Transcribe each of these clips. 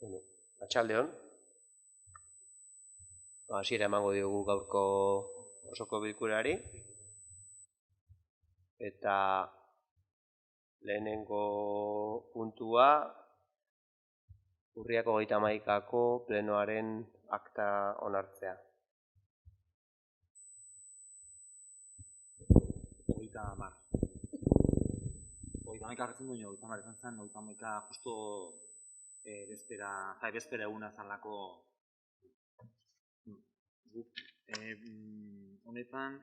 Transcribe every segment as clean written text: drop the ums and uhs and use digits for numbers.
Bueno, atxaldeon. Hasiera emango diogu gaurko osoko bilkurari. Eta lehenengo puntua urriako 31ko plenoaren akta onartzea. 30. 30 hartzen duen 30 izan zen, 30 justo bezpera eguna zanlako guk honetan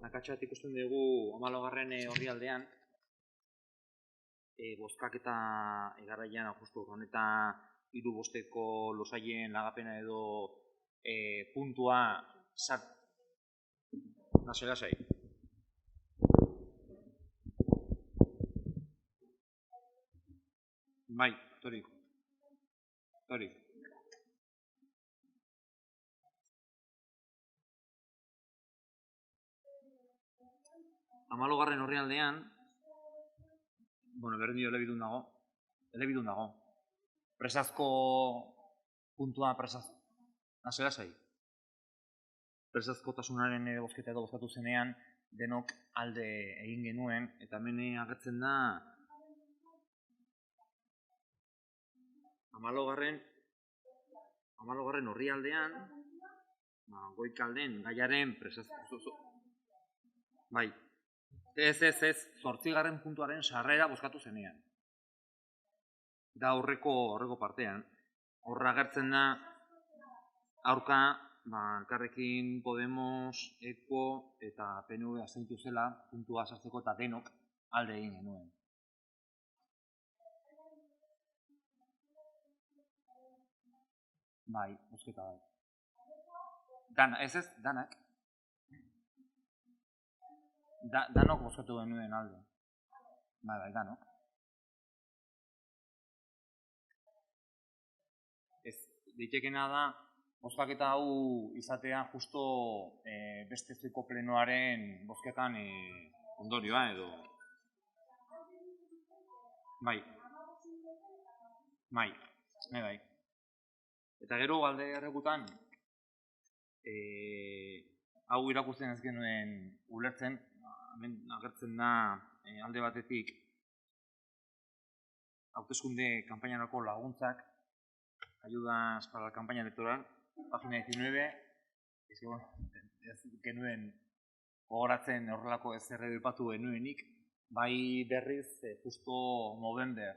akatxat ikusten dugu 14. orrialdean bozkaketa egarraian justu honetan 3-bosteko losaien lagapena edo puntua lasai. Bai, tori. 14. orrialdean, berdin dio elebidun dago. Presazko puntua lasai. Presazkotasunaren bozketa edo bozkatu zenean, denok alde egin genuen, eta hemen agertzen da 14. orrialdean, goikalden gaiaren presazko. Bai. Ez. 8. puntuaren sarrera bozkatu zenean. Da horreko partean. Horra agertzen da aurka Elkarrekin Podemos, ECO eta PNV azeitu zela puntua sartzeko eta denok alde egin genuen. Bai, bozketa bai. Danak. Danok bozkatu genuen alde. Bai, danok. Ez, ditekena da, bozkaketa hau izatea justo beste zuiko plenoaren bozketan ondorioa edo. Bai. Eta gero alde erregutan, hau irakurtzen ez genuen ulertzen, hemen agertzen da alde batetik hauteskunde kanpainarako laguntzak, ayudas para la campaña electoral, página 19, ez genuen gogoratzen horrelako ez erredipatu genuenik, bai berriz justo Movember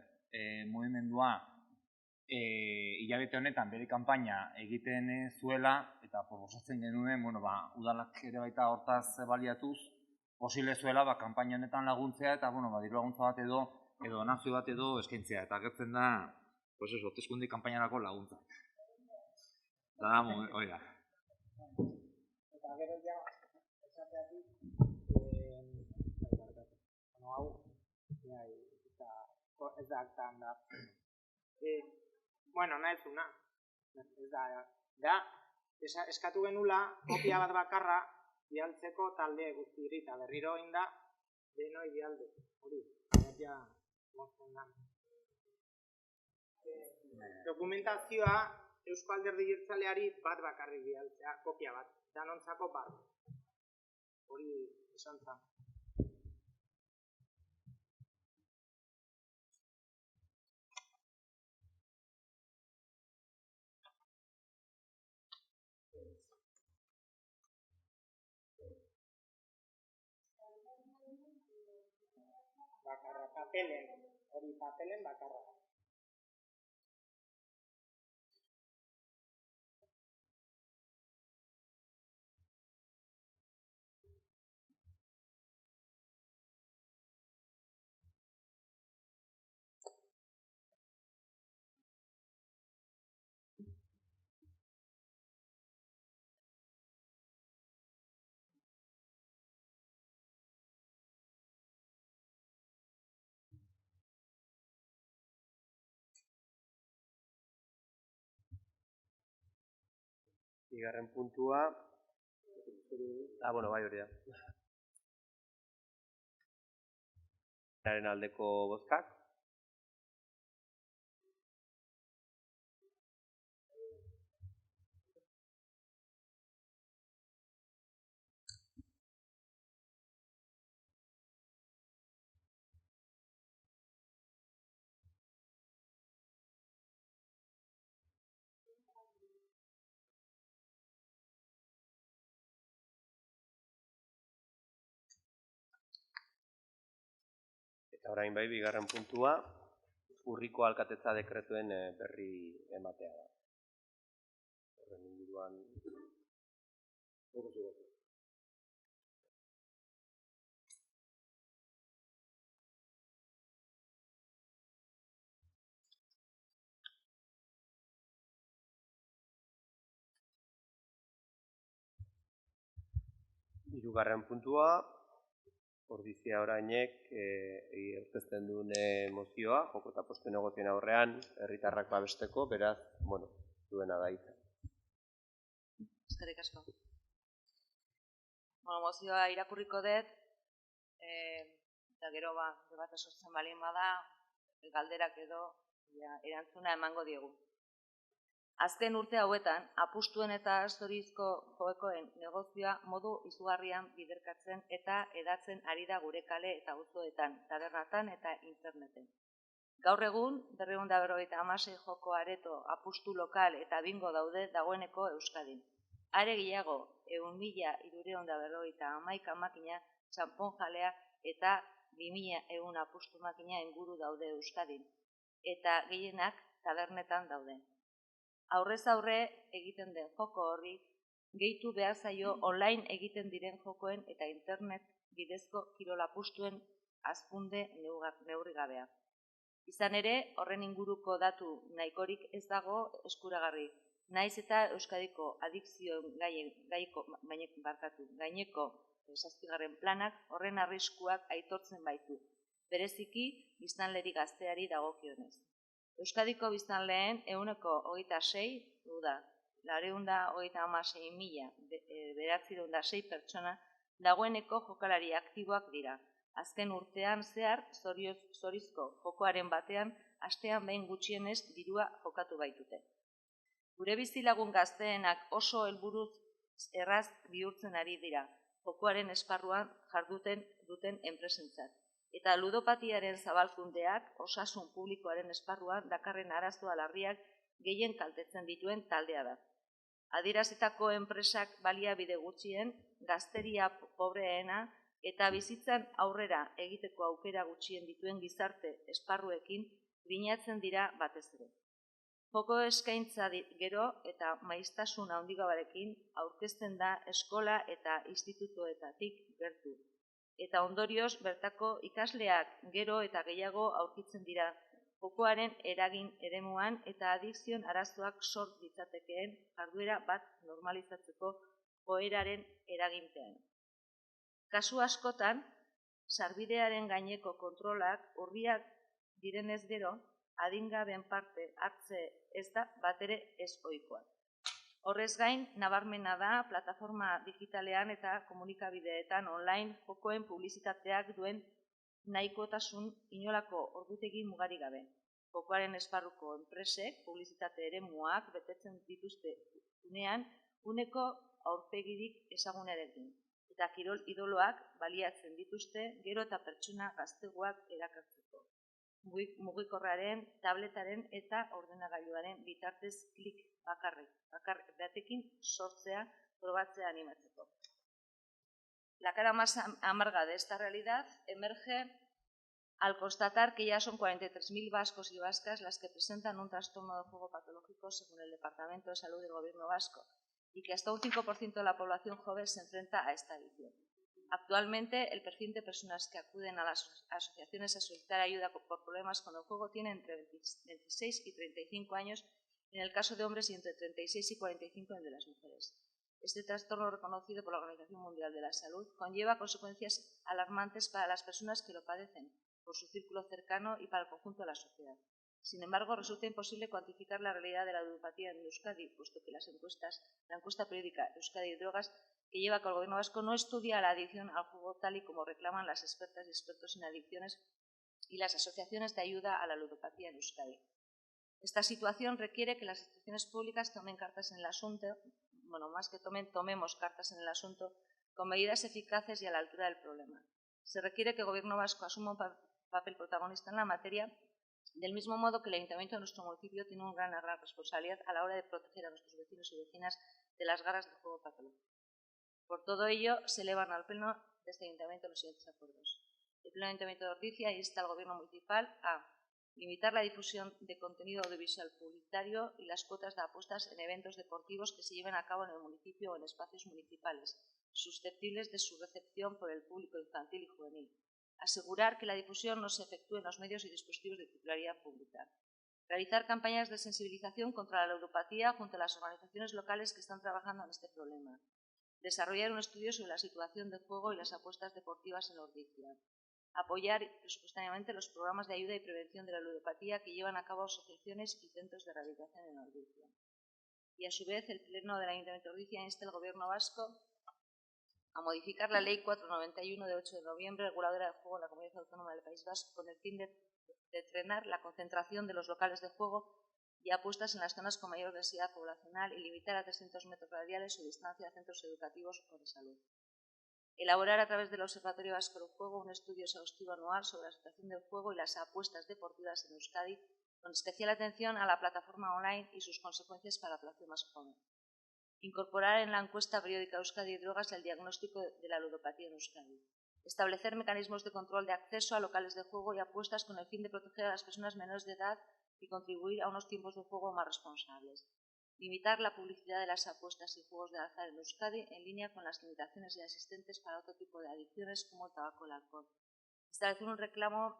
mugimendua hilabete honetan bere kanpaina egiten zuela eta proposatzen genuen, udalak ere baita hortaz baliatuz, posible zuela kanpaina honetan laguntzea eta diru laguntza bat edo donazio bat edo eskaintzea. Eta agertzen da, hauteskunde kanpainarako laguntza. Eta da, oida. Eta gero ja, esateatik, hau, ez da aktan da. Nahi zuna. Eskatu genula, kopia bat bakarra, bialtzeko talde guztiri, eta berriro inda, denoi bialde. Hori, ja, mozten da. Dokumentazioa Eusko Alderdi Jeltzaleari bat bakarrik bialtzea, kopia bat, danontzako bat. Hori esan zen. Bakarra, papelen, hori papelen bakarra. Bigarren puntua, bai hori da. aldeko bozkak. Eta orain bai, bigarren puntua, urriko alkatetza dekretuen berri ematea da. Horren inguruan... Hirugarren puntua, Ordizia Orainek aurkezten duen mozioa, joko eta postu negozioen aurrean, herritarrak babesteko, beraz, duena da hitza. Eskerrik asko. Mozioa irakurriko dut, eta gero debate sortzen balin bada, galderak edo erantzuna emango diegu. Azken urte hauetan, apustuen eta zorizko joekoen negozioa modu izugarrian biderkatzen eta edatzen ari da gure kale eta auzoetan, tabernatan eta interneten. Gaur egun, 256 joko areto apustu lokal eta bingo daude dagoeneko Euskadin. Are gehiago, 1.351 makina, txanpon jalea eta 2.100 apustu makina inguru daude Euskadin, eta gehienak tabernetan daude. Aurrez aurre egiten den joko horri, gehitu behar zaio online egiten diren jokoen eta internet bidezko kirolapustuen hazkunde neurrigabea. Izan ere, horren inguruko datu nahikorik ez dago eskuragarri, naiz eta Euskadiko adikzioen gaineko 7. planak horren arriskuak aitortzen baitu, bereziki biztanleri gazteari dagokionez. Euskadiko biztanleen 26%, da, 436.906 pertsona dagoeneko jokalari aktiboak dira. Azken urtean zehar, zorizko jokoaren batean, astean behin gutxienez dirua jokatu baitute. Gure bizilagun gazteenak oso helburuz erraz bihurtzen ari dira, jokoaren esparruan jarduten duten enpresentzat. Eta ludopatiaren zabalkundeak osasun publikoaren esparruan dakarren arazoa larriak gehien kaltetzen dituen taldea da. Adierazitako enpresak baliabide gutxien, gazteria pobreena eta bizitzan aurrera egiteko aukera gutxien dituen gizarte esparruekin binatzen dira batez ere. Joko eskaintza gero eta maiztasun handigabarekin aurkezten da eskola eta institutoetatik gertu. Eta ondorioz bertako ikasleak gero eta gehiago aurkitzen dira jokoaren eragin eremuan eta adikzioen arazoak sort ditzatekeen jarduera bat normalizatzeko joeraren eraginpean. Kasu askotan, sarbidearen gaineko kontrolak urriak direnez gero, adingaben parte hartze ez da batere ez ohikoa. Horrez gain, nabarmena da plataforma digitalean eta komunikabideetan online jokoen publizitateak duen nahikotasun inolako ordutegi mugarik gabe. Jokoaren esparruko enpresek publizitate eremuak betetzen dituzte unean uneko aurpegirik ezagunarekin. Eta kirol idoloak baliatzen dituzte gero eta pertsona gaztegoak erakartzeko. Mugikorraren, tabletaren eta ordenagailuaren bitartez klik batekin sortzea, probatzea animatzeko. La cara más amarga de esta realidad emerge al constatar que ya son 43.000 vascos y vascas las que presentan un trastorno de juego patológico según el Departamento de Salud del Gobierno vasco y que hasta un 5% de la población joven se enfrenta a esta adicción. Actualmente, el perfil de personas que acuden a las asociaciones a solicitar ayuda por problemas con el juego tiene entre 26 y 35 años en el caso de hombres y entre 36 y 45 en el de las mujeres. Este trastorno, reconocido por la Organización Mundial de la Salud, conlleva consecuencias alarmantes para las personas que lo padecen, por su círculo cercano y para el conjunto de la sociedad. Sin embargo, resulta imposible cuantificar la realidad de la ludopatía en Euskadi, puesto que la encuesta periódica Euskadi y Drogas, que lleva a cabo el Gobierno vasco, no estudia la adicción al juego tal y como reclaman las expertas y expertos en adicciones y las asociaciones de ayuda a la ludopatía en Euskadi. Esta situación requiere que las instituciones públicas tomen cartas en el asunto, bueno, más que tomemos cartas en el asunto, con medidas eficaces y a la altura del problema. Se requiere que el Gobierno vasco asuma un papel protagonista en la materia, del mismo modo que el Ayuntamiento de nuestro municipio tiene una gran responsabilidad a la hora de proteger a nuestros vecinos y vecinas de las garras del juego patológico. Por todo ello, se elevan al Pleno de este Ayuntamiento los siguientes acuerdos. El Pleno Ayuntamiento de Ordizia insta al Gobierno municipal a limitar la difusión de contenido audiovisual publicitario y las cuotas de apuestas en eventos deportivos que se lleven a cabo en el municipio o en espacios municipales, susceptibles de su recepción por el público infantil y juvenil. Asegurar que la difusión no se efectúe en los medios y dispositivos de titularidad pública. Realizar campañas de sensibilización contra la ludopatía junto a las organizaciones locales que están trabajando en este problema. Desarrollar un estudio sobre la situación del juego y las apuestas deportivas en Ordizia. Apoyar presupuestariamente los programas de ayuda y prevención de la ludopatía que llevan a cabo asociaciones y centros de rehabilitación en Ordizia. Y a su vez, el Pleno del Ayuntamiento de Ordizia insta al Gobierno vasco a modificar la Ley 491 de 8 de noviembre, reguladora del juego en la Comunidad Autónoma del País Vasco, con el fin de frenar la concentración de los locales de juego y apuestas en las zonas con mayor densidad poblacional y limitar a 300 metros radiales su distancia a centros educativos o de salud. Elaborar a través del Observatorio Vasco del Juego un estudio exhaustivo anual sobre la situación del juego y las apuestas deportivas en Euskadi, con especial atención a la plataforma online y sus consecuencias para la población más joven. Incorporar en la encuesta periódica Euskadi y Drogas el diagnóstico de la ludopatía en Euskadi. Establecer mecanismos de control de acceso a locales de juego y apuestas con el fin de proteger a las personas menores de edad y contribuir a unos tiempos de juego más responsables. Limitar la publicidad de las apuestas y juegos de azar en Euskadi en línea con las limitaciones ya existentes para otro tipo de adicciones como el tabaco y el alcohol. Establecer un recargo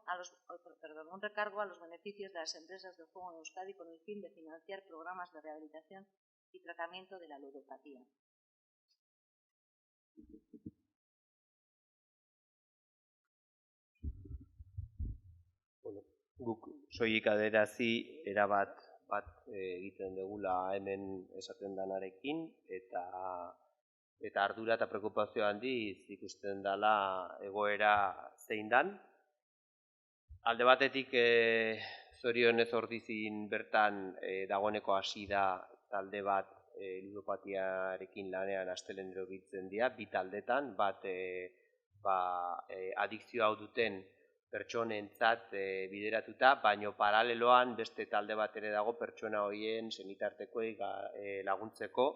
a los beneficios de las empresas de juego en Euskadi con el fin de financiar programas de rehabilitación y tratamiento de la ludopatía. Bueno, guk soilik aderazi erabat egiten dugula hemen esaten danarekin eta ardura eta preokupazio handiz ikusten dela egoera zein dan. Alde batetik zorionez Ordizin bertan dagoeneko hasi da talde bat ludopatiarekin lanean astelehenero biltzen dira, bi taldetan, bat adikzio hau duten pertsonentzat bideratuta, baino paraleloan beste talde bat ere dago pertsona horien senitartekoei laguntzeko,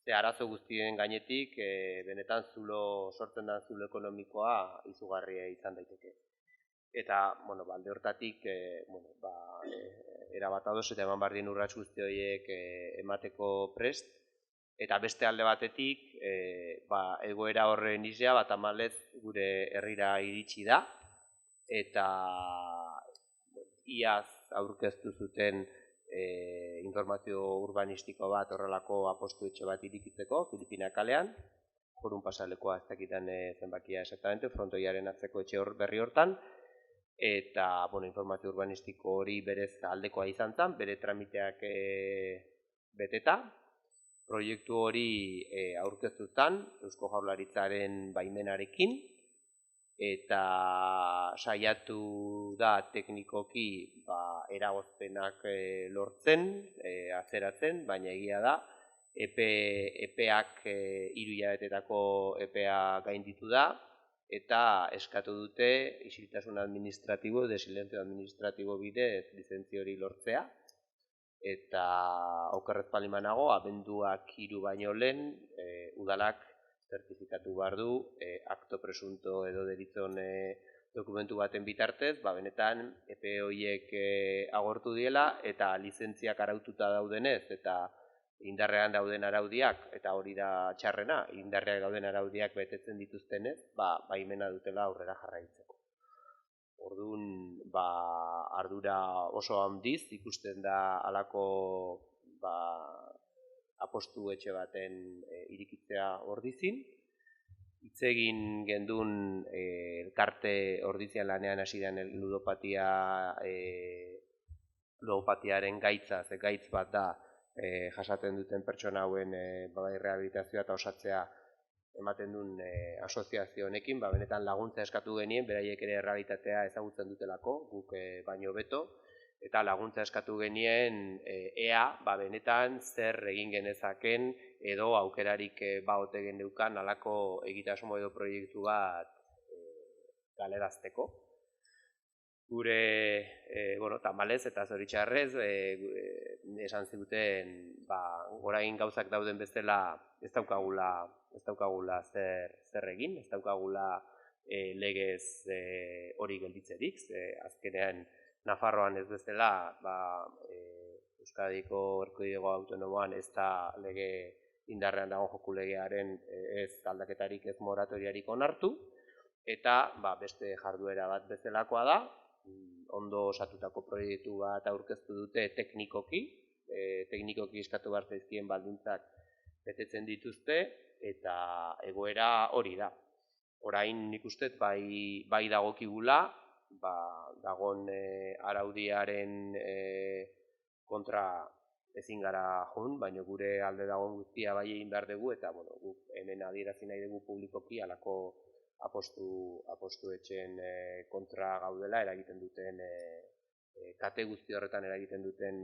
ze arazo guztien gainetik benetan sortzen den zulo ekonomikoa izugarria izan daiteke. Eta, alde hortatik, erabat ados eta eman behar dien urrats guzti horiek emateko prest, eta beste alde batetik, egoera horren izia, tamalez gure herrira iritsi da, eta iaz aurkeztu zuten informazio urbanistiko bat horrelako apostu etxe bat irikitzeko, Filipina kalean, Jorun pasalekoa ez dakitan zenbakia exactamente, frontoiaren atzeko etxe berri hortan, eta informazio urbanistiko hori berez aldekoa izan zen, bere tramiteak beteta. Proiektu hori aurkeztu zen Eusko Jaurlaritzaren baimenarekin, eta saiatu da teknikoki eragozpenak lortzen, atzeratzen, baina egia da, epeak 3 hilabetetako epea gainditu da, eta eskatu dute isiltasun administratibo, desilenzio administratibo bidez lizentzia hori lortzea, eta okerrez palimanago, abenduak 3 baino lehen, udalak zertifikatu behar du, akto presunto edo deritzon dokumentu baten bitartez, benetan epe horiek agortu diela, eta lizentziak araututa daudenez, eta indarrean dauden araudiak, eta hori da txarrena, indarrean dauden araudiak betetzen dituztenez, baimena dutela aurrera jarraitzeko. Orduan, ardura oso handiz ikusten da halako apostu etxe baten irikitzea Ordizin. Hitz egin gendun elkarte Ordizian lanean hasi den ludopatiaren gaitza, ze gaitz bat da jasaten duten pertsona hauen rehabilitazioa eta osatzea ematen duen asoziazio honekin, benetan laguntza eskatu genien, beraiek ere errealitatea ezagutzen dutelako, guk baino beto, eta laguntza eskatu genien ea, benetan zer egin genezaken edo aukerarik baote geneukan halako egitasmo edo proiektu bat galerazteko. Gure, tamalez eta zoritxarrez, esan ziguten, orain gauzak dauden bezala ez daukagula zer egin, ez daukagula legez hori gelditzerik, azkenean Nafarroan ez bezala, Euskadiko Erkidego Autonomoan ez da lege indarrean dago joku legearen ez aldaketarik ez moratoriarik onartu, eta beste jarduera bat bezalakoa da, ondo osatutako proiektu bat aurkeztu dute teknikoki eskatu behar zaizkien baldintzak betetzen dituzte, eta egoera hori da. Orain nik uste bai dagokigula, dagon araudiaren kontra ezin gara joan, baina gure alde dagoen guztia bai egin behar dugu, eta guk hemen adierazi nahi dugu publikoki halako apostu etxen kontra gaudela eragiten duten, kate guzti horretan eragiten duten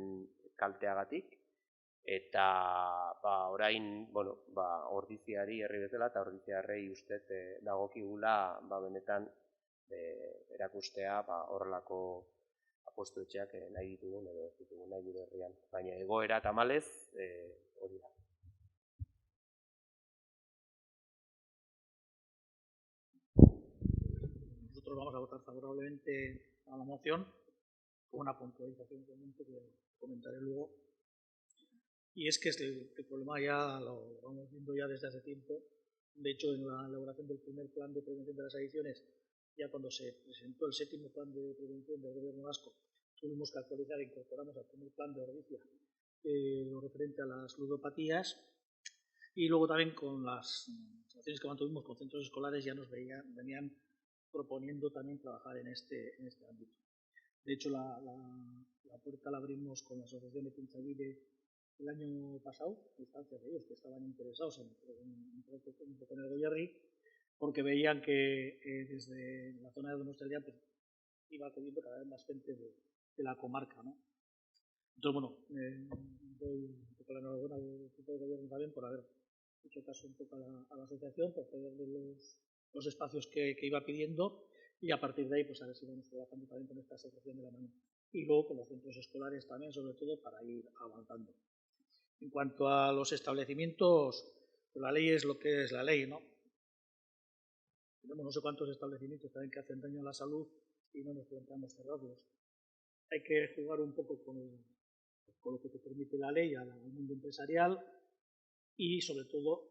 kalteagatik, eta orain ordiziari herri bezala eta ordiziarrei ustez dagokigula benetan erakustea horrelako apostu etxeak nahi ditugun edo ez ditugun nahi gure herrian. Baina egoera tamalez hori da. Nosotros vamos a votar favorablemente a la moción, con una puntualización que comentaré luego. Y es que el problema ya lo vamos viendo ya desde hace tiempo. De hecho, en la elaboración del primer plan de prevención de las adicciones, ya cuando se presentó el 7º plan de prevención del Gobierno vasco, tuvimos que actualizar e incorporamos al primer plan de Ordicia lo referente a las ludopatías, y luego también con las acciones que mantuvimos con centros escolares ya nos venían proponiendo también trabajar en este ámbito. De hecho, la puerta la abrimos con la Asociación de Pintzavide el año pasado, instancias de ellos que estaban interesados en con el Goierri, porque veían que desde la zona de Donostia pues, iba acudiendo cada vez más gente de la comarca, ¿no? Entonces, doy un poco la enhorabuena al equipo de gobierno también por haber hecho caso un poco a la asociación, por cederle los espacios que iba pidiendo, y a partir de ahí pues a ver si vamos trabajando también con esta asociación de la mano. Y luego con los centros escolares también, sobre todo, para ir avanzando. En cuanto a los establecimientos, pues la ley es lo que es la ley, ¿no? Tenemos no sé cuántos establecimientos también que hacen daño a la salud y no nos planteamos cerrarlos. Hay que jugar un poco con lo que te permite la ley al mundo empresarial y, sobre todo,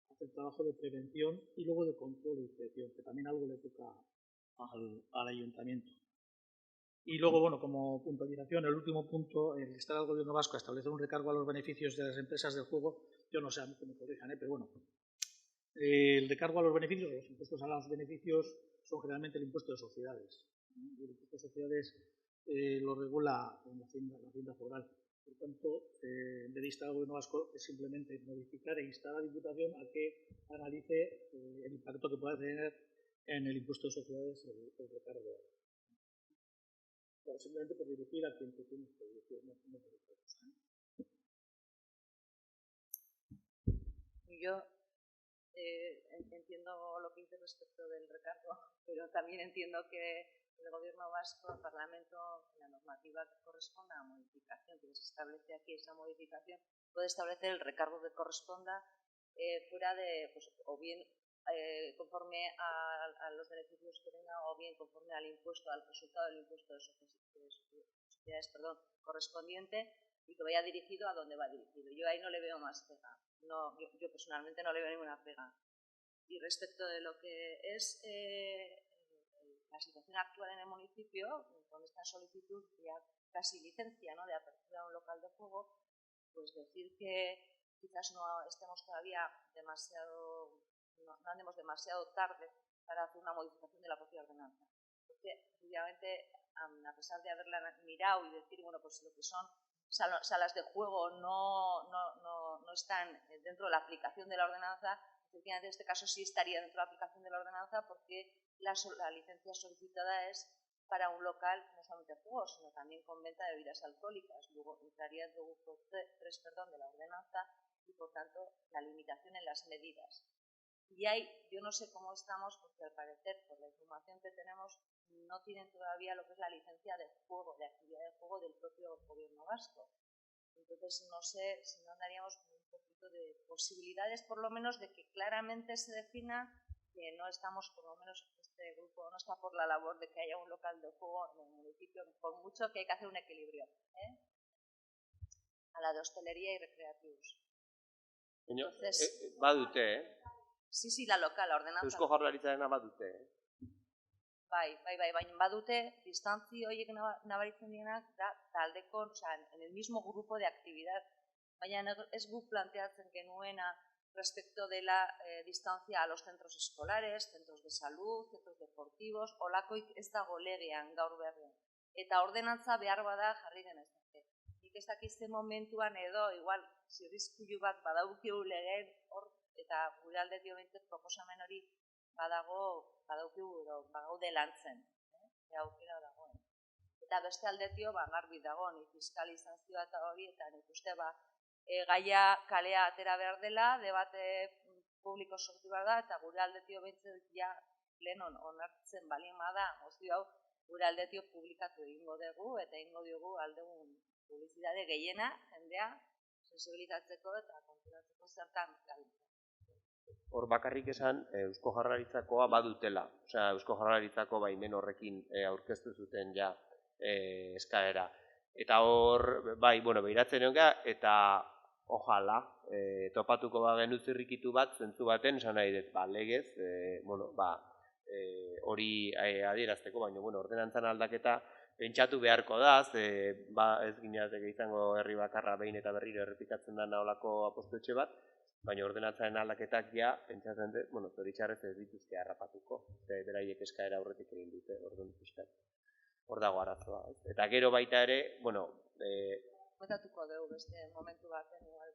hacer trabajo de prevención y luego de control e inspección, que también algo le toca al ayuntamiento. Y luego, bueno, como puntualización, el último punto, el instar al Gobierno vasco a establecer un recargo a los beneficios de las empresas del juego, yo no sé a mí que me corrijan, pero bueno, el recargo a los beneficios, los impuestos a los beneficios son generalmente el impuesto de sociedades. El impuesto de sociedades lo regula la Hacienda Foral. Por tanto, de instar al Gobierno vasco es simplemente modificar e instar a la Diputación a que analice el impacto que pueda tener en el impuesto de sociedades el recargo. Pero simplemente por dirigir a quien tiene que dirigir, no por otra cosa. Yo entiendo lo que dice respecto del recargo, pero también entiendo que el Gobierno vasco, el Parlamento, la normativa que corresponda a la modificación que se establece aquí, esa modificación, puede establecer el recargo que corresponda fuera de, pues, o bien conforme a los beneficios que tenga, o bien conforme al impuesto, al resultado del impuesto de sociedades, correspondiente, y que vaya dirigido a donde va dirigido. Yo ahí no le veo más pega. No, yo personalmente no le veo ninguna pega. Y respecto de lo que es la situación actual en el municipio, con esta solicitud ya casi licencia, ¿no?, de apertura de un local de juego, pues decir que quizás no estemos todavía no andemos demasiado tarde para hacer una modificación de la propia ordenanza. Porque, obviamente, a pesar de haberla mirado y decir, bueno, pues lo que son salas de juego no no están dentro de la aplicación de la ordenanza, efectivamente en este caso sí estaría dentro de la aplicación de la ordenanza porque la licencia solicitada es para un local no solamente de juegos, sino también con venta de bebidas alcohólicas. Luego entraría dentro del grupo 3 de la ordenanza y, por tanto, la limitación en las medidas. Y yo no sé cómo estamos, porque al parecer, por la información que tenemos, no tienen todavía lo que es la licencia de juego, de actividad de juego del propio gobierno vasco. Entonces, no sé si no andaríamos con un poquito de posibilidades, por lo menos, de que claramente se defina que no estamos, por lo menos, este grupo no está por la labor de que haya un local de juego en el municipio, por mucho que hay que hacer un equilibrio, a la de hostelería y recreativos. Entonces, badute, Sí, la local, la ordenanza. Eusko Jaurlaritzarena badute, Bai, baina badute, distantzio horiek nabaritzen dienak da taldeko, en el mismo grupo de actividad. Baina ez guk planteatzen genuena respecto de la distancia a los centros escolares, centros de salud, centros deportivos, olakoik ez dago legean gaur berrian. Eta ordenantza behar bada jarri genezake. Nik ez dakizte momentuan edo, igual, zirrizkulu bat badaukigu legeen hor, eta gure aldetik behintzat proposamen hori badaukigu bagaude lantzen. Aukera dagoen. Eta beste aldetio, garbi dago, ni fiskalizazioa eta hori, eta nik uste gaia kalea atera behar dela, debate publiko sortu behar da, eta gure aldetio behintzat ja lehenon onartzen balien bada, mozio hau gure aldetio publikatu egingo dugu, eta egingo diogu aldegun publizitate gehiena, jendea, sensibilizatzeko eta konturatzeko zertan gabiltza. Hor bakarrik esan Eusko Jaurlaritzakoa badutela. Osea, Eusko Jaurlaritzako baimen horrekin aurkeztu zuten ja eskaera. Eta hor, behiratzen egon eta ojala, topatuko bagenu zirrikitu bat, zentzu baten, esan nahi dut, legez, hori adierazteko, baina, ordenantzan aldaketa pentsatu beharko da, ez gineateke izango herri bakarra behin eta berriro errepikatzen da naholako apostuetxe bat, baina ordenantzaren aldaketak ja, pentsatzen dut, zoritxarrez ez dituzte harrapatuko, beraiek eskaera aurretik egin dute, orduan ikusten. Hor dago arazoa. Eta gero baita ere, komentatuko dugu beste momentu baten, igual,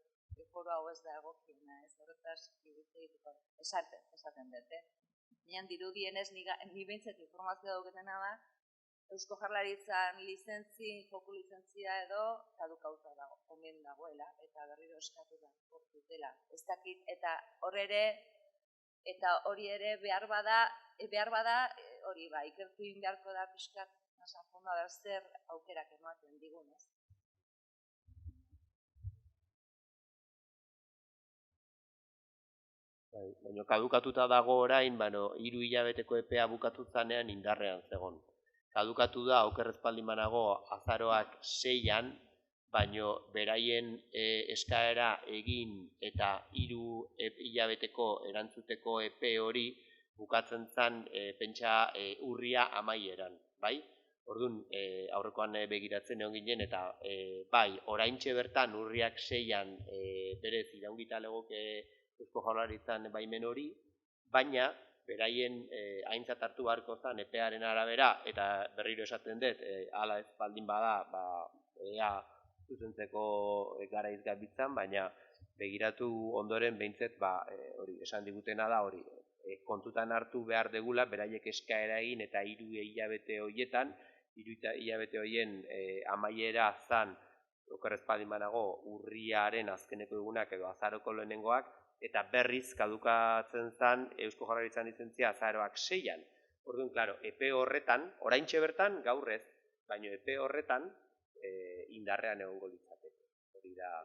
foro hau ez da egokiena, ez horretaz egiteko, esaten dut, Nian dirudienez, ni behintzat informazioa dauketena da, Eusko Jaurlaritzan joko lizentzia edo kadukauta dago, omen dagoela, eta berriro eskatu da, hor dutela. Ez dakit, eta hori ere behar bada, hori ikertu egin beharko da pixkat, nasan fondo da zer aukerak ematen digunez. Baina kadukatuta dago orain, 3 hilabeteko epea bukatu zanean indarrean zegon. Kadukatu da, okerrez baldin banago, azaroak 6an, baina beraien eskaera egin eta 3 hilabeteko erantzuteko epe hori bukatzen zen pentsa urria amaieran, bai? Orduan, aurrekoan begiratzen egon ginen, eta oraintxe bertan urriak 6an berez iraungita legoke Eusko Jaurlaritzan baimen hori, baina beraien aintzat hartu beharko zen epearen arabera, eta berriro esaten dut, hala ez baldin bada, ea zuzentzeko garaiz gabitzan, baina begiratu ondoren behintzet, hori, esan digutena da hori, kontutan hartu behar degula, beraiek eskaera egin eta 3 hilabete horietan, 3 hilabete horien amaiera zan, okerrez baldin banago, urriaren azkeneko egunak edo azaroko lehenengoak, eta berriz kadukatzen zen Eusko Jaurlaritzan lizentzia azaroak 6an. Orduan, klaro, epe horretan, oraintxe bertan, gaur ez, baina epe horretan indarrean egongo litzateke. Hori da.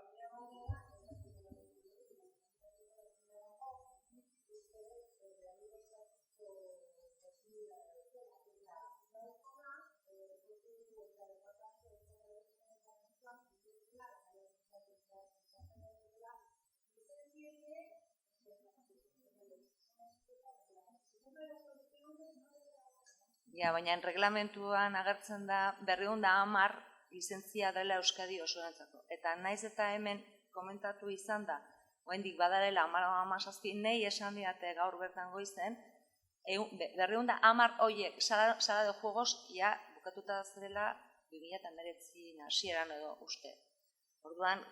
Baina reglamentuan agertzen da 210 lizentzia dela Euskadi osorentzako. Eta naiz eta hemen komentatu izan da, oraindik badarela 17 nei esan diate gaur bertan goizen, 210 horiek sala de juegos ja bukatuta zirela 2019 hasieran edo uste. Orduan,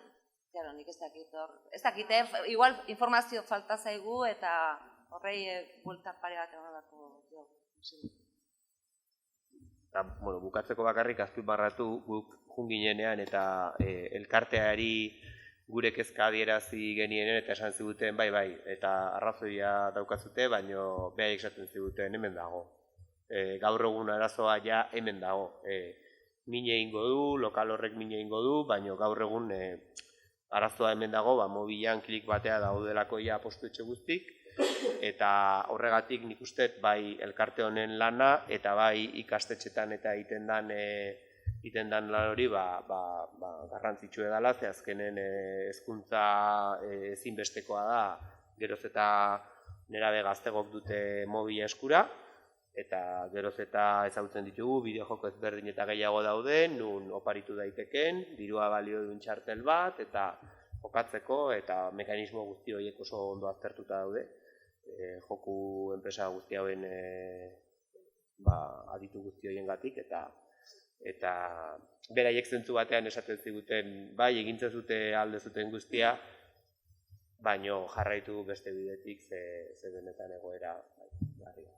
Claro, nik ez dakit hor. Ez dakit, igual informazio falta zaigu eta horrei bueltak pare bat emango jo. Bueno, bukatzeko bakarrik azpimarratu guk junginenean eta elkarteari gure kezka adierazi genienen eta esan ziguten bai, eta arrazoia daukazute, baino behaiek esaten ziguten hemen dago. Gaur egun arazoa ja hemen dago. Mine egingo du, lokal horrek mine egingo du, baino gaur egun arazoa hemen dago, mobilan klik batea daudelako ja postu etxe guztik, eta horregatik nik uste bai elkarte honen lana eta bai ikastetxetan eta egiten dan lan hori garrantzitsua dela, ze azkenen hezkuntza ezinbestekoa da, geroz eta nerabe gaztegok dute mobila eskura, eta geroz eta ezagutzen ditugu bideojoko ezberdin eta gehiago dauden, nun oparitu daiteken, dirua balio duen txartel bat, eta jokatzeko eta mekanismo guzti horiek oso ondo aztertuta daude. Joku enpresa guzti hauen aditu guzti horien gatik, eta beraiek zentzu batean esaten ziguten, bai, egintzen zute alde zuten guztia, baino jarraitu beste bidetik ze benetan egoera garria.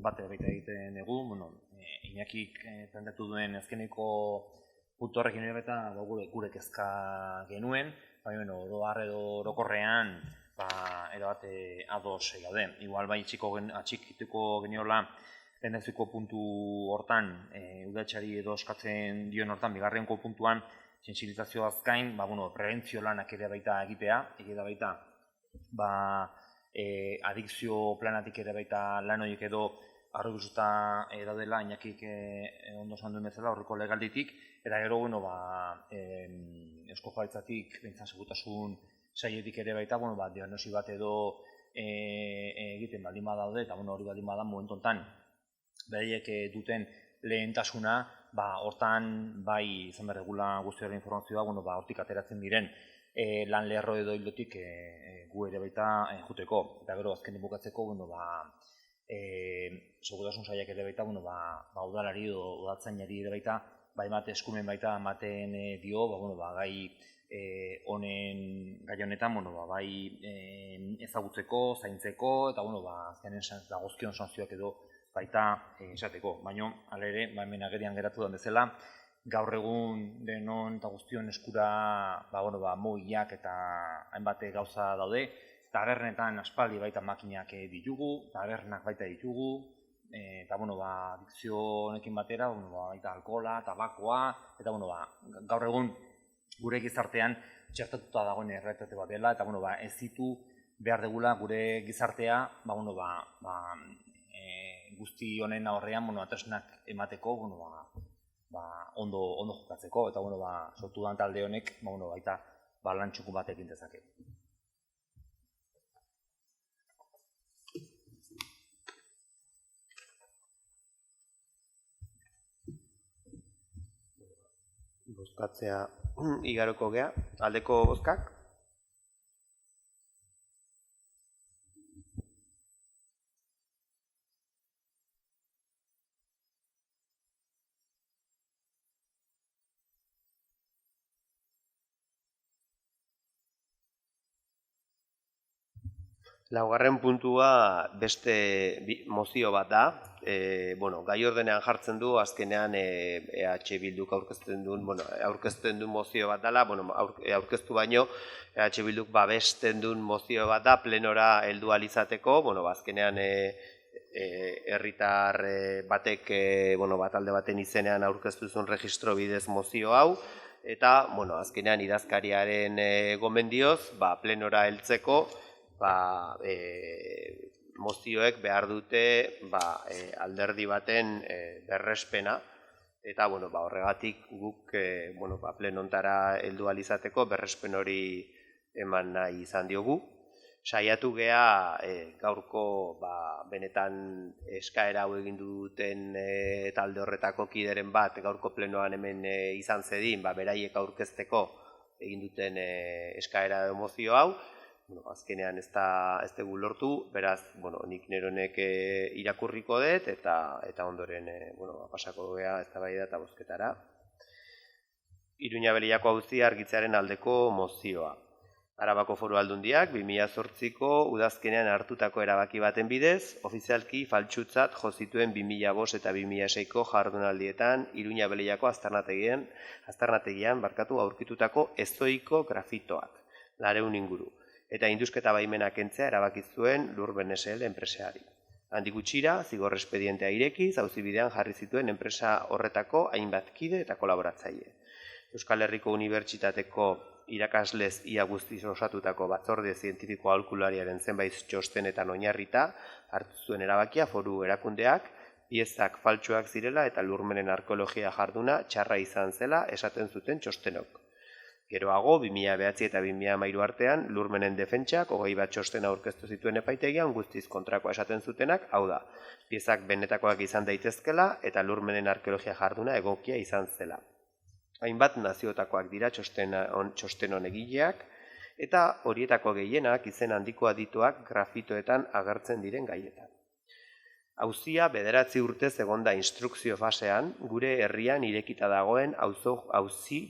Bate baita egiten dugu, Iñakik planteatu duen azkeneko puntu horrekin ere eta gure kezka genuen, oroar edo orokorrean erabate ados gaude. Igual bai atxikituko geniola lehendaziko puntu hortan, udaletxeari edo eskatzen dion hortan, bigarrenko puntuan, sentsibilizazioaz gain, prebentzio lanak ere baita egitea, baita adikzio planatik ere baita lan horiek edo aurreikustuta daudela Iñakik ondo esan duen bezala aurreko legalditik, eta gero Eusko Jaurlaritzatik behintzat segurtasun sailetik ere baita diagnosi bat edo egiten baldin badaude, eta hori baldin badan momentu honetan beraiek duten lehentasuna, hortan bai izan behar regula guztiaren informazioa, hortik ateratzen diren lan lerro edo hildotik gu ere baita juteko. Eta gero azken bukatzeko, segurtasun sailak ere baita, udalari edo udaltzainari ere baita, emate eskumen baita ematen dio, gai honetan, bai ezagutzeko, zaintzeko, eta azkenen dagozkion sanzioak edo baita esateko. Baina, hala ere, hemen agerian geratu den bezala, gaur egun denon eta guztion eskura mobilak eta hainbat gauza daude, tabernetan aspaldi baita makinak ditugu, tabernak baita ditugu, eta adikzio honekin batera, baita alkohola, tabakoa, eta gaur egun gure gizartean txertatuta dagoen errealitate bat dela, eta ez ditu behar degula gure gizartea guzti honen aurrean atresnak emateko ondo jokatzeko, eta sortu dan talde honek baita lan txukun bat egin dezake. Bozkatzea igaroko gea, aldeko bozkak. Laugarren puntua beste mozio bat da. Gai ordenean jartzen du, azkenean EH Bilduk aurkezten duen mozio bat dela, aurkeztu baino, EH Bilduk babesten duen mozio bat da, plenora heldu ahal izateko, azkenean herritar batek alde baten izenean aurkeztu zuen registro bidez mozio hau, eta azkenean idazkariaren gomendioz, plenora heltzeko, mozioek behar dute alderdi baten berrespena, eta horregatik guk plenontara heldu ahal izateko berrespen hori eman nahi izan diogu. Saiatu gea gaurko benetan eskaera hau egin duten talde horretako kideren bat gaurko plenoan hemen izan zedin, beraiek aurkezteko egin duten eskaera edo mozio hau, azkenean ez dugu lortu, beraz, nik neronek irakurriko dut eta ondoren pasako gea eztabaida eta bozketara. Iruña Beleiako auzia argitzearen aldeko mozioa. Arabako Foru Aldundiak 2008ko udazkenean hartutako erabaki baten bidez, ofizialki faltsutzat jo zituen 2005 eta 2006ko jardunaldietan Iruña Beleiako aztarnategian aurkitutako ezoiko grafitoak, 400 inguru, eta indusketa baimena kentzea erabaki zuen Lurben SL enpreseari. Handik gutxira, zigor espedientea irekiz, auzibidean jarri zituen enpresa horretako hainbat kide eta kolaboratzaile. Euskal Herriko Unibertsitateko irakaslez ia guztiz osatutako batzorde zientifiko aholkulariaren zenbait txostenetan oinarrita hartu zuen erabakia foru erakundeak, piezak faltsuak zirela eta lurmenen arkeologia jarduna txarra izan zela esaten zuten txostenok. Geroago, 2009 eta 2013 artean, lurmenen defentsak 21 txostena aurkeztu zituen epaitegian guztiz kontrakoa esaten zutenak, hau da, piezak benetakoak izan daitezkela eta lurmenen arkeologia jarduna egokia izan zela. Hainbat naziotakoak dira txosten honegileak, eta horietako gehienak izen handiko adituak grafitoetan agertzen diren gaietan. Auzia 9 urtez egonda instrukzio fasean, gure herrian irekita dagoen auzi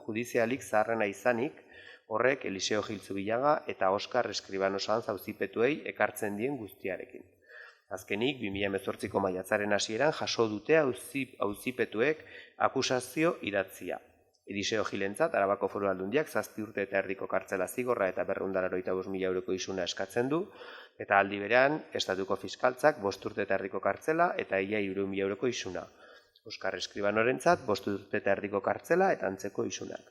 judizialik zaharrena izanik, horrek Eliseo Gil Zubillaga eta Oskar Eskribano Sanz auzipetuei ekartzen dien guztiarekin. Azkenik, 2018ko maiatzaren hasieran jaso dute auzipetuek akusazio idatzia. Eliseo Gilentzat, Arabako Foru Aldundiak 7 urte eta erdiko kartzela zigorra eta 285.000 euroko isuna eskatzen du, eta aldi berean, Estatuko Fiskaltzak 5 urte eta erdiko kartzela eta ia 300.000 euroko isuna. Oskar Eskribanorentzat 5 urte eta erdiko kartzela eta antzeko isunak.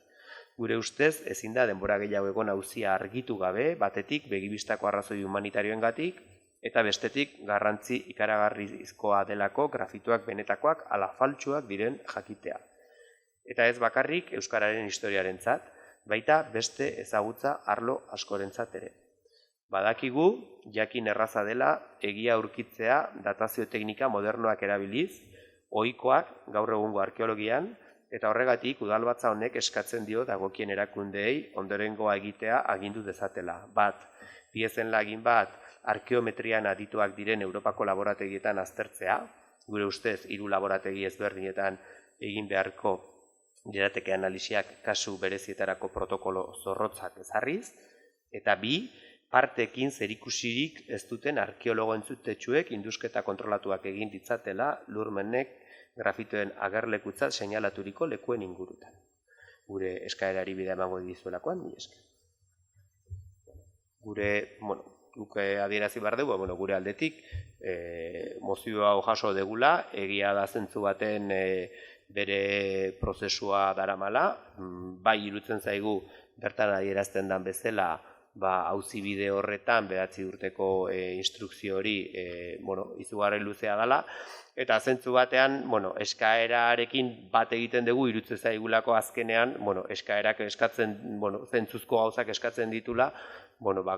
Gure ustez, ezin da denbora gehiago egon auzia argitu gabe, batetik begibistako arrazoi humanitarioengatik, eta bestetik garrantzi ikaragarrizkoa delako grafituak benetakoak ala faltsuak diren jakitea. Eta ez bakarrik euskararen historiarentzat, baita beste ezagutza arlo askorentzat ere. Badakigu, jakin erraza dela egia aurkitzea datazio teknika modernoak erabiliz, ohikoak gaur egungo arkeologian, eta horregatik udalbatza honek eskatzen dio dagokien erakundeei ondorengoa egitea agindu dezatela. Bat, piezen lagin bat arkeometrian adituak diren Europako laborategietan aztertzea, gure ustez 3 laborategi ezberdinetan egin beharko lirateke analisiak kasu berezietarako protokolo zorrotzak ezarriz, eta 2, parteekin zerikusirik ez duten arkeologo entzutetxuek indusketa kontrolatuak egin ditzatela lurmenek grafitoen agerlekutzat seinalaturiko lekuen ingurutan. Gure eskaerari bidea emango dizuelakoan, mila esker. Guk adierazi behar dugu, gure aldetik, mozioa jaso degula, egia da zentzu baten bere prozesua daramala, bai irutzen zaigu bertan adierazten dan bezala, auzibide horretan 9 urteko instrukzio hori izugarri luzea dela, eta zentzu batean, eskaerarekin bat egiten dugu irutzen zaigulako azkenean, eskaerak eskatzen, zentzuzko gauzak eskatzen ditula,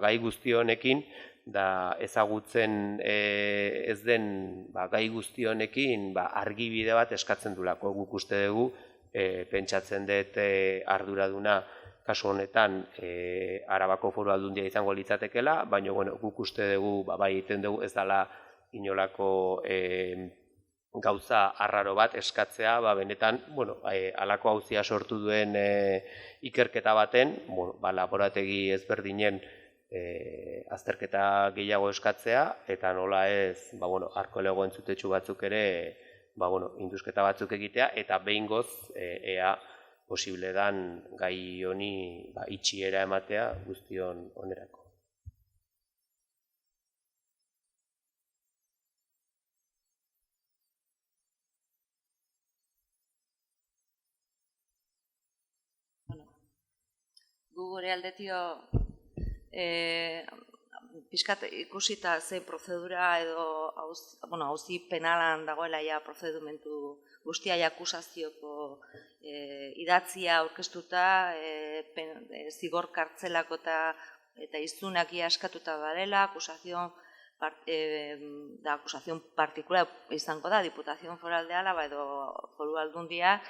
gai guzti honekin, da ezagutzen ez den gai guzti honekin argibide bat eskatzen dulako. Guk uste dugu, pentsatzen dut arduraduna kasu honetan Arabako Foru Aldundia izango litzatekela, baina guk uste dugu, bai egiten dugu ez dela inolako gauza arraro bat eskatzea, benetan, halako auzia sortu duen ikerketa baten, laborategi ezberdinen azterketa gehiago eskatzea, eta nola ez, arkeologo entzutetsu batzuk ere, indusketa batzuk egitea, eta behingoz, ea posible dan gai honi itxiera ematea guztion onerako. Gu gure aldetio pixkat ikusita ze prozedura edo auzi penalan dagoela ja prozedumentu guztia akusazioko idatzia aurkeztuta, zigor kartzelako eta izunak askatuta darela, akusazion partikular izango da, Diputazion Foral de Álava edo Foru Aldundia,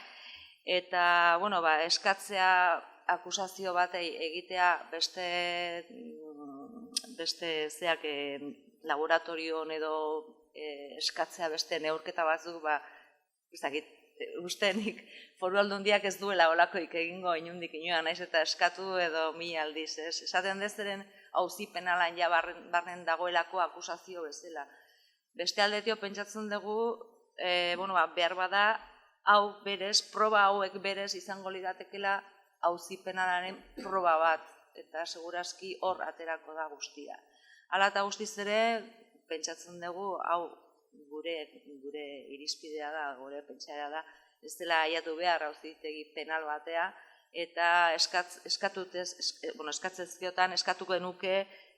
eta eskatzea akusazio bat egitea beste beste zeak laboratorioan edo eskatzea beste neurketa batzuk, ez dakit, ustenik Foru Aldundiak ez duela olakoik egingo inundik inoan naiz eta eskatu edo 1000 aldiz, ez? Esaten dezeren auzi penalan ja barnen dagoelako akusazio bezala. Beste aldetio pentsatzen dugu, behar bada, hau berez, proba hauek berez izango lidatekela auzi penalaren proba bat, eta segurazki hor aterako da guztia. Hala eta guztiz ere, pentsatzen dugu, hau gure irizpidea da, gure pentsaera da, ez dela aiatu behar auzitegi penal batea, eta eskatzezkiotan eskatuko genuke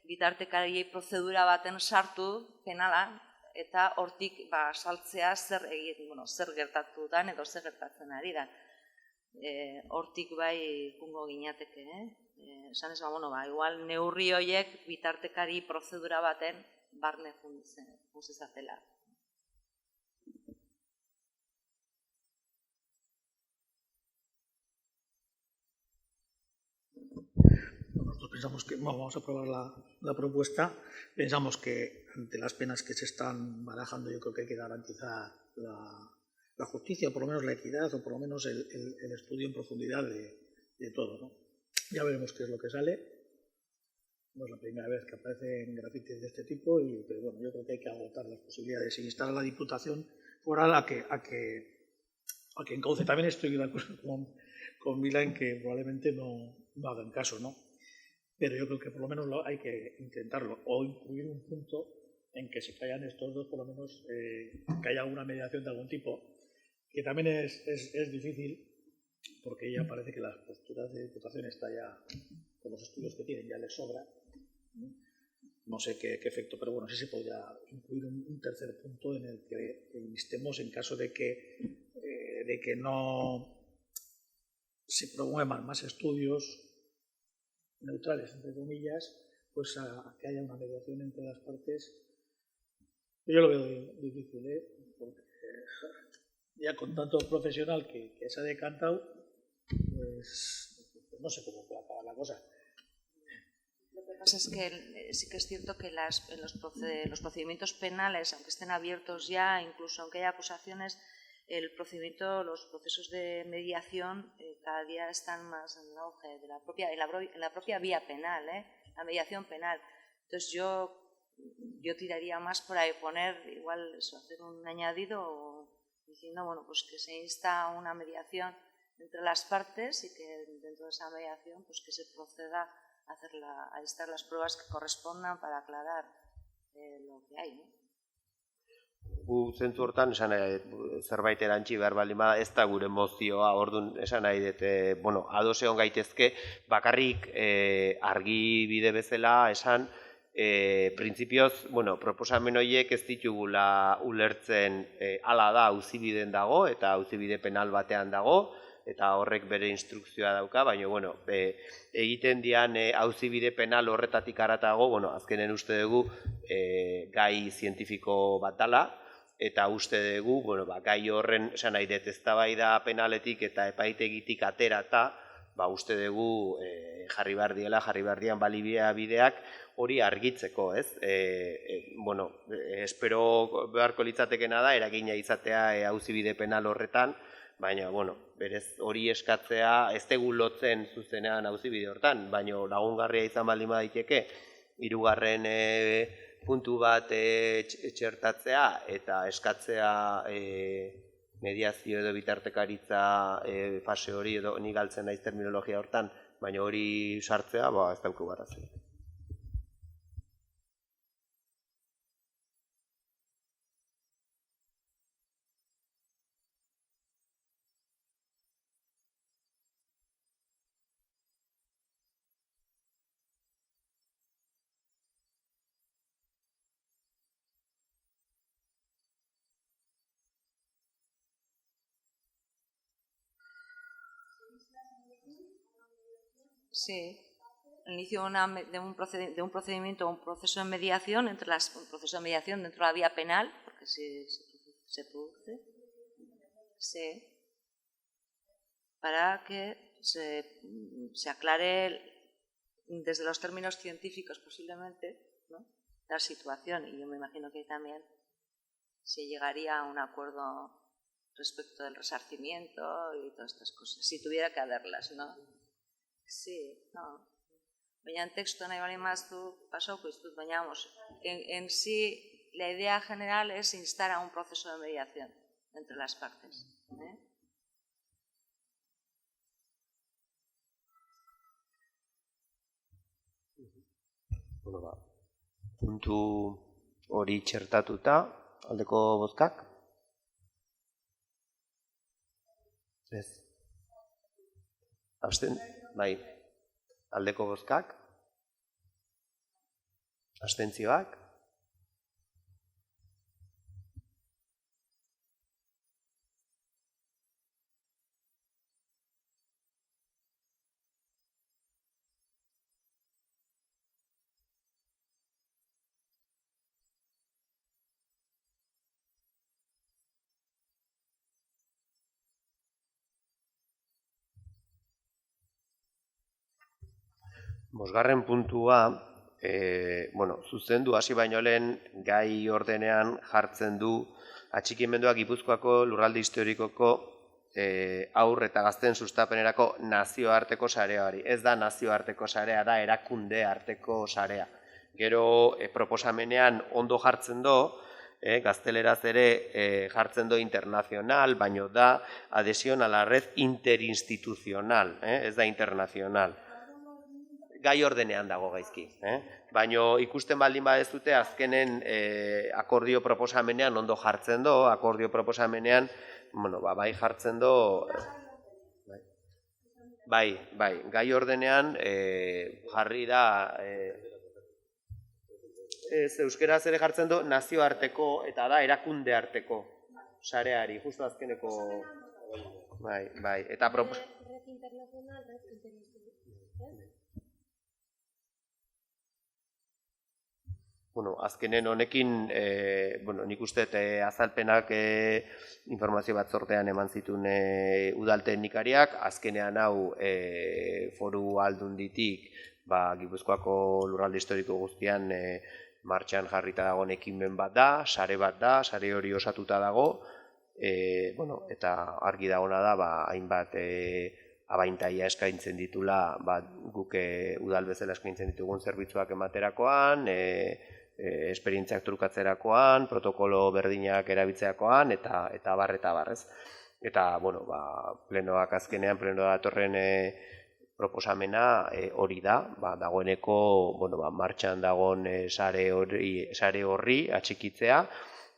bitartekari prozedura baten sartu penalan, eta hortik saltzea zer gertatu dan edo zer gertatzen ari da. Hortik bai jungo ginateke, esan ez igual neurri horiek bitartekari prozedura baten barne funtzizatela. Nosotros pensamos que vamos a aprobar la propuesta. Pensamos que ante las penas que se están barajando, yo creo que hay que garantizar la justicia, o por lo menos la equidad, o por lo menos el estudio en profundidad de todo, ¿no? Ya veremos qué es lo que sale. No es la primera vez que aparecen grafitis de este tipo, pero bueno, yo creo que hay que agotar las posibilidades e instar a la Diputación Foral a que encauce. También estoy de acuerdo con Mila en que probablemente no hagan caso, ¿no? Pero yo creo que por lo menos hay que intentarlo, o incluir un punto en que se callan estos dos, por lo menos que haya alguna mediación de algún tipo, que también es difícil, porque ya parece que las posturas de Diputación está ya, con los estudios que tienen, ya les sobra. No sé qué efecto, pero bueno, sí se podría incluir un tercer punto en el que instemos, en caso de que no se promuevan más estudios neutrales, entre comillas, pues a que haya una mediación entre las partes. Yo lo veo difícil, porque ya con tanto profesional que se ha decantado, pues no sé cómo puede acabar la cosa. Lo que pasa es que sí que es cierto que los procedimientos penales, aunque estén abiertos ya, incluso aunque haya acusaciones, los procesos de mediación cada día están más en auge en la propia vía penal, la mediación penal. Entonces yo tiraría más por ahí, poner igual eso, hacer un añadido diciendo pues que se insta a una mediación entre las partes y que dentro de esa mediación pues que se proceda a listar las pruebas que correspondan para aclarar lo que hay, ¿no? Gu zentzu hortan esan nahi zerbait erantzi behar baldin bada, ez da gure mozioa, orduan esan nahi dut, ados egon gaitezke, bakarrik argibide bezala esan, printzipioz, proposamen horiek ez ditugula ulertzen hala da auzibideen dago eta auzibide penal batean dago, eta horrek bere instrukzioa dauka, baina egiten dian auzibide penal horretatik haratago, azkenen uste dugu gai zientifiko bat dela, eta uste dugu, gai horren esan nahi dut eztabaida penaletik eta epaitegitik aterata, uste dugu jarri behar dian baliabideak hori argitzeko, ez? Espero beharko litzatekena da, eragina izatea auzibide penal horretan, baina, berez hori eskatzea ez dugu lotzen zuzenean auzibide hortan, baina lagungarria izan baldin badaiteke, 3. puntu bat txertatzea eta eskatzea mediazio edo bitartekaritza fase hori edo ni galtzen naiz terminologia hortan, baina hori sartzea, ez daukagu arazorik. Sí, el inicio de un procedimiento o un proceso de mediación un proceso de mediación dentro de la vía penal, porque se produce, sí, para que se aclare desde los términos científicos posiblemente la situación, y yo me imagino que también se llegaría a un acuerdo respecto del resarcimiento y todas estas cosas, si tuviera que haberlas, ¿no? Sí, no. Baina texto nahi bali maztu pasauko iztut, baina vamos, en sí la idea general es instar a un proceso de mediación entre las partes. Bueno, puntu hori txertatuta, aldeko bozkak? Ez. Bai, aldeko bozkak? Abstentzioak? Bosgarren puntua, zuzendu hasi baino lehen gai ordenean jartzen du atxikimendua Gipuzkoako lurralde historikoko haur eta gazten sustapenerako nazioarteko sareari. Ez da nazioarteko sarea, da erakunde arteko sarea. Gero proposamenean ondo jartzen do, gazteleraz ere jartzen do internacional, baino da adhesión a la red interinstitucional, ez da internacional. Gai ordenean dago gaizki. Baina ikusten baldin badezute azkenen akordio proposamenean ondo jartzen do, akordio proposamenean, bai jartzen do, bai, gai ordenean jarri da, euskeraz ere jartzen do, nazioarteko eta da erakunde arteko sareari, justu azkeneko, bai, eta azkenen honekin, nik uste azalpenak informazio batzordean eman zituen udal teknikariak, azkenean hau foru aldunditik Gipuzkoako lurralde historiko guztian martxan jarrita dagoen ekimen bat da, sare hori osatuta dago, eta argi dagoena da, hainbat abaintaia eskaintzen ditula, guk udal bezala eskaintzen ditugun zerbitzuak ematerakoan, esperientziak trukatzerakoan, protokolo berdinak erabiltzerakoan, eta barrez. Eta, plenoak azkenean, pleno datorren proposamena hori da, dagoeneko martxan dagoen sare horri atxikitzea,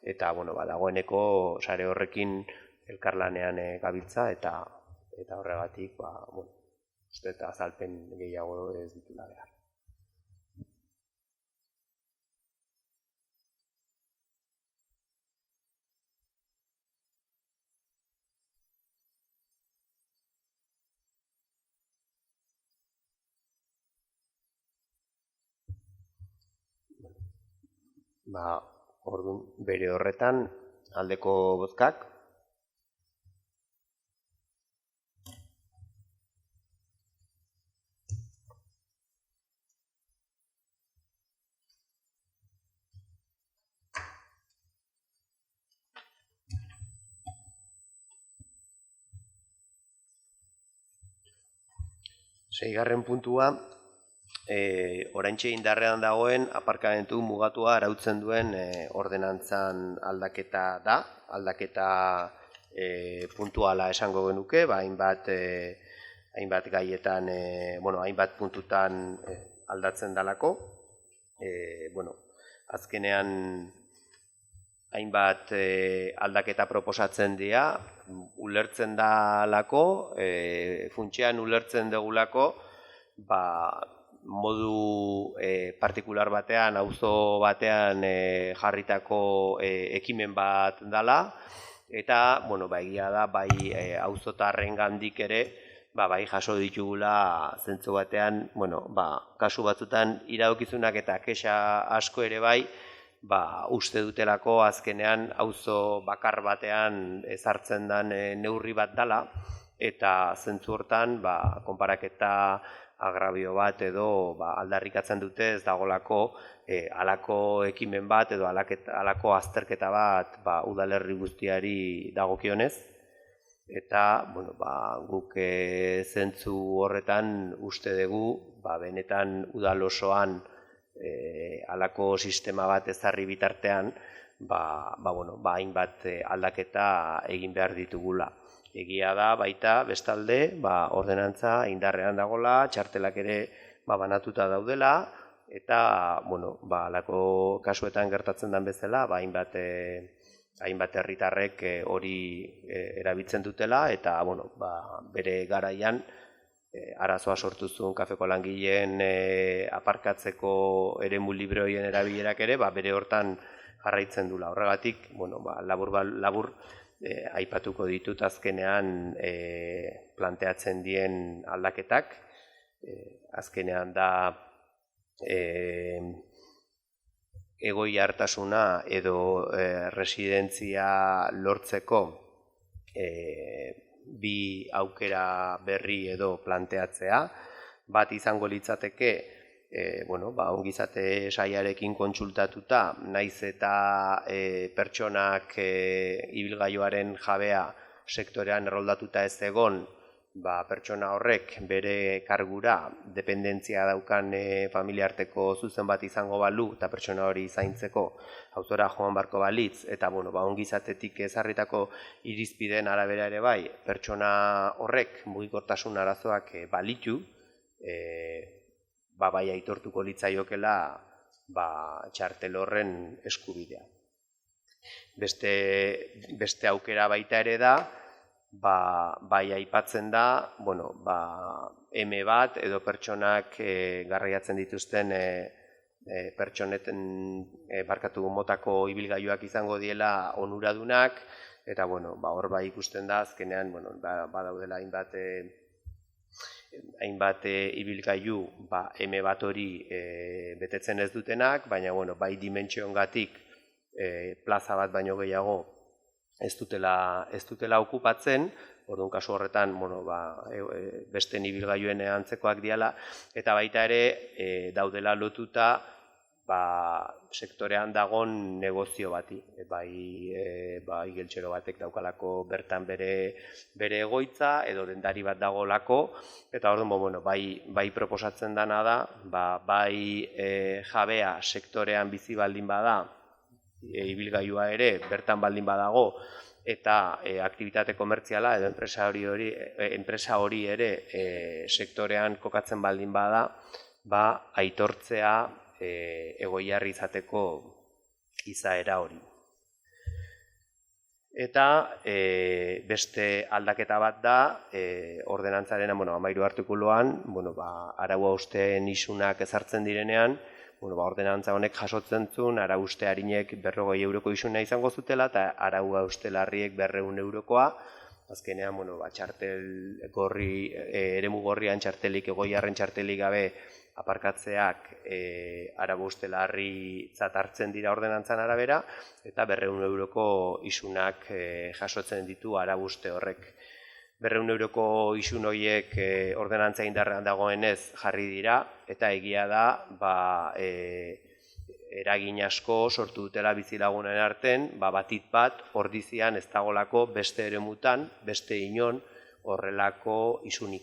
eta dagoeneko sare horrekin elkarlanean gabiltza, eta horregatik, uste eta azalpen gehiago ez ditula behar. Orduan, bere horretan, aldeko bozkak. Seigarren puntua, oraintxe indarrean dagoen aparkamentu mugatua arautzen duen ordenantzan aldaketa da, aldaketa puntuala esango genuke, hainbat gaietan, hainbat puntutan aldatzen dalako. Azkenean hainbat aldaketa proposatzen dira, ulertzen dalako, funtsean ulertzen dugulako, modu partikular batean, auzo batean jarritako ekimen bat dela, eta, egia da, auzotarren gandik ere, bai jaso ditugula zentzu batean, kasu batzutan iradokizunak eta kexa asko ere bai, uste dutelako azkenean auzo bakar batean ezartzen den neurri bat dela, eta zentzu hortan, konparaketa agrabio bat edo aldarrikatzen dute ez dagolako halako ekimen bat edo halako azterketa bat udalerri guztiari dagokionez. Eta guk zentzu horretan uste dugu benetan udal osoan halako sistema bat ezarri bitartean hainbat aldaketa egin behar ditugula. Egia da baita bestalde ordenantza indarrean dagola, txartelak ere banatuta daudela eta halako kasuetan gertatzen den bezala hainbat herritarrek hori erabiltzen dutela eta bere garaian arazoa sortu zuen kafeko langileen aparkatzeko eremu libre horien erabilerak ere bere hortan jarraitzen dula. Horregatik, labur aipatuko ditut azkenean planteatzen dien aldaketak. Azkenean da egoi hartasuna edo residentzia lortzeko bi aukera berri edo planteatzea. Bat izango litzateke ongizate sailarekin kontsultatuta, naiz eta pertsonak ibilgailuaren jabea sektorean erroldatuta ez egon, pertsona horrek bere kargura dependentzia daukan familiarteko zuzen bat izango balu eta pertsona hori zaintzeko auzora joan barko balitz eta ongizatetik ezarritako irizpideen arabera ere bai, pertsona horrek mugikortasun arazoak balitu, bai aitortuko litzaiokela txartel horren eskubidea. Beste aukera baita ere da, bai aipatzen da, M bat edo pertsonak garraiatzen dituzten pertsoneten barkatu motako ibilgailuak izango diela onuradunak, eta hor bai ikusten da azkenean badaudela hainbat ibilgailu M bat hori betetzen ez dutenak, baina bai dimentsioengatik plaza bat baino gehiago ez dutela okupatzen, orduan kasu horretan beste ibilgailuen antzekoak diala, eta baita ere daudela lotuta sektorean dagon negozio bati, bai geltxero batek daukalako bertan bere egoitza edo dendari bat dagolako, eta orduan bai proposatzen dana da, bai jabea sektorean bizi baldin bada, ibilgailua ere bertan baldin badago, eta aktibitate komertziala edo enpresa hori ere sektorean kokatzen baldin bada, aitortzea egoiarri izateko izaera hori. Eta beste aldaketa bat da, ordenantzaren 13 artikuluan, arau hausten isunak ezartzen direnean, ordenantza honek jasotzen zuen arau hauste arinek 40 euroko isuna izango zutela eta arau hauste larriek 200 eurokoa. Azkenean, txartel gorri, eremu gorrian txartelik, egoiarren txartelik gabe aparkatzeak arau hauste larritzat hartzen dira ordenantzan arabera, eta 200 euroko isunak jasotzen ditu arau hauste horrek. 200 euroko isun horiek ordenantza indarrean dagoenez jarri dira, eta egia da eragin asko sortu dutela bizilagunen arten, batit bat ordizian ez dagolako beste eremutan, beste inon horrelako isunik.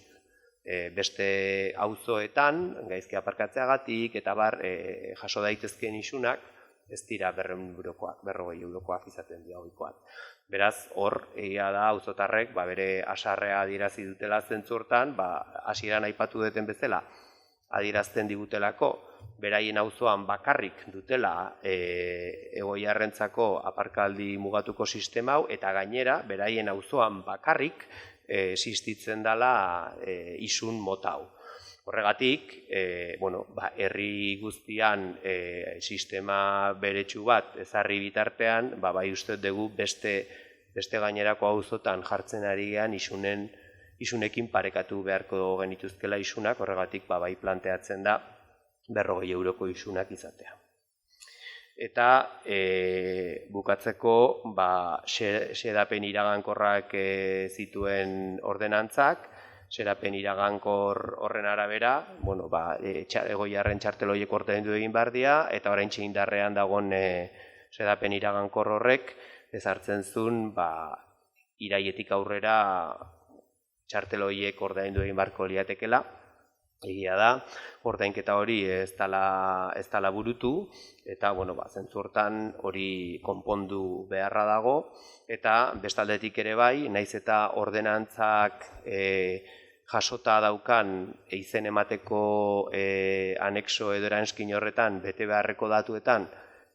Beste auzoetan, gaizki aparkatzeagatik, eta jaso daitezkeen isunak, ez dira 200 eurokoak, 40 eurokoak izaten dira ohikoak. Beraz, hor, egia da, auzotarrek, bere asarrea adierazi dutela zentzu hortan, hasieran aipatu duten bezala, adierazten digutelako, beraien auzoan bakarrik dutela egoiarrentzako aparkaldi mugatuko sistema hau, eta gainera, beraien auzoan bakarrik existitzen dela isun mota hau. Horregatik, herri guztian sistema beretsu bat ezarri bitartean, bai uste dugu beste gainerako auzotan jartzen ari gean isunekin parekatu beharko genituzkela isunak, horregatik bai planteatzen da 40 euroko isunak izatea. Eta bukatzeko xedapen iragankorrak zituen ordenantzak, xedapen iragankor horren arabera, Egoiarren txartel horiek ordaindu egin behar dira, eta oraintxe indarrean dagoen xedapen iragankor horrek ezartzen zuen iraietik aurrera txartel horiek ordaindu egin beharko liatekela. Egia da, ordainketa hori ez dela burutu, eta zentzu hortan hori konpondu beharra dago, eta bestaldetik ere bai, naiz eta ordenantzak jasota daukan izen emateko anexo edo eranskin horretan bete beharreko datuetan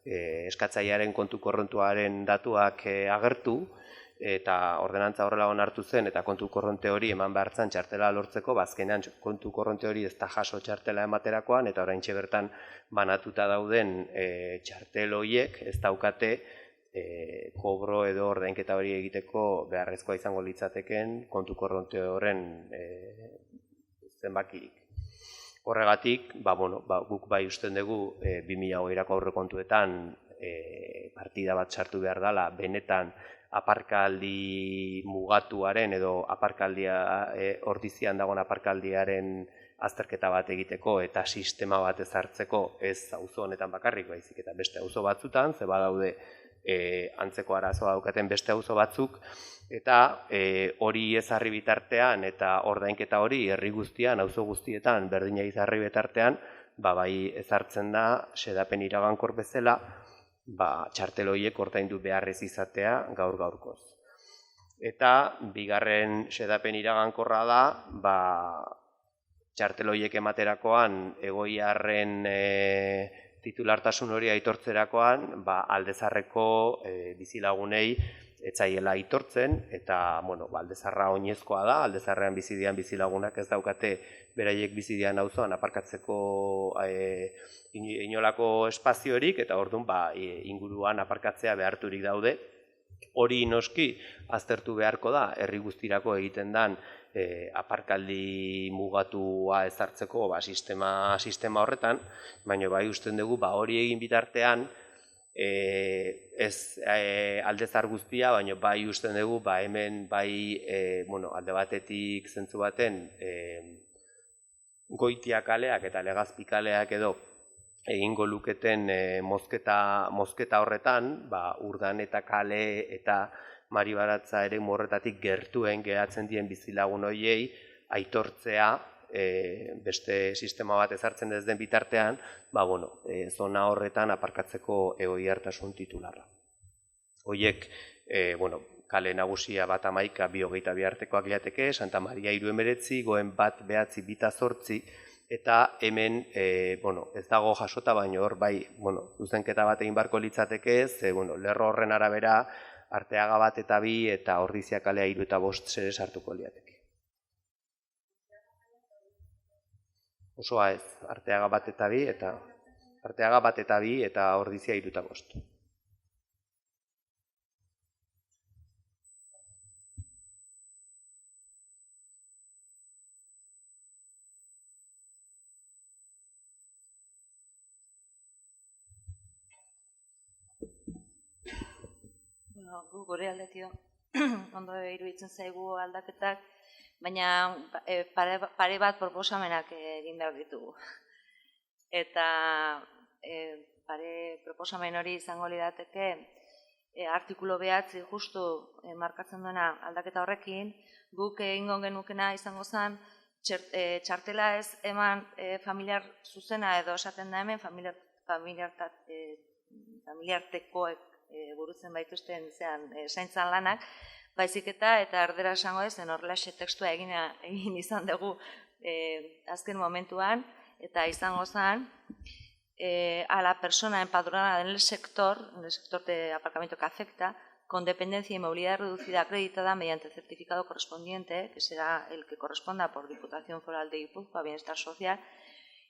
eskatzailearen kontu korrontuaren datuak agertu, eta ordenantza horrela onartu zen eta kontu korronte hori eman behar zen txartela lortzeko, azkenean kontu korronte hori ez da jaso txartela ematerakoan, eta oraintxe bertan banatuta dauden txartel horiek ez daukate kobro edo ordainketa hori egiteko beharrezkoa izango litzateken kontu korronte horren zenbakirik. Horregatik, guk bai usten dugu 2020ko aurrekontuetan partida bat sartu behar dela benetan aparkaldi mugatuaren edo ordizian dagoen aparkaldiaren azterketa bat egiteko eta sistema bat ezartzeko ez auzo honetan bakarrik baizik eta beste auzo batzutan, ze badaude antzeko arazoa daukaten beste auzo batzuk, eta hori ezarri bitartean eta ordainketa hori herri guztian, auzo guztietan berdina izarri bitartean, bai ezartzen da xedapen iragankor bezala, txartel horiek ordaindu beharrez izatea gaur-gaurkoz. Eta bigarren xedapen iragankorra da, txartel horiek ematerakoan Egoiarren titulartasun hori aitortzerakoan, aldezarreko bizilagunei etzaiela aitortzen, eta aldezarra oinezkoa da, aldezarrean bizidian bizilagunak ez daukate beraiek bizidian auzoan aparkatzeko inolako espaziorik, eta orduan inguruan aparkatzea beharturik daude. Hori noski aztertu beharko da, herri guztirako egiten den aparkaldi mugatua ezartzeko sistema horretan, baina bai usten dugu hori egin bitartean, ez aldezar guztia, baina bai usten dugu hemen bai alde batetik zentzu baten Goitia kaleak eta Legazpi kaleak edo egingo luketen mozketa horretan, Urdaneta kale eta Maribaratza ere horretatik gertuen geratzen dien bizilagun horiei aitortzea beste sistema bat ezartzen ez den bitartean, zona horretan aparkatzeko egoiartasun titularra. Horiek, kale nagusia 1-11, 2-22 artekoak liateke, Santa Maria 3-19, Goen 1-9, 2-8, eta hemen, ez dago jasota, baina hor, zuzenketa bat egin barko litzateke ez, lerro horren arabera, Arteaga 1-2 eta Ordizia kalea 3-5 ere sartuko liateke. Osoa ez, Arteaga 1-2 eta Ordizia 3-5. Gure aldetik ondo iruditzen zaigu aldaketak, baina pare bat proposamenak egin behar ditugu. Eta pare proposamen hori izango lirateke artikulu 9 justu markatzen duena aldaketa horrekin, guk egingo genukena izango zen txartela ez eman familiar zuzena edo esaten da hemen familiartekoek burutzen baituzten zaintzan lanak, baizik eta erdera esango ez, horrelaxe tekstua egin izan dugu azken momentuan, eta izango zen, a la persona empadronada en el sector de aparcamiento que afecta, con dependencia y movilidad reducida acreditada mediante certificado correspondiente, que será el que corresponda por Diputación Foral de Guipúzcoa, Bienestar Social,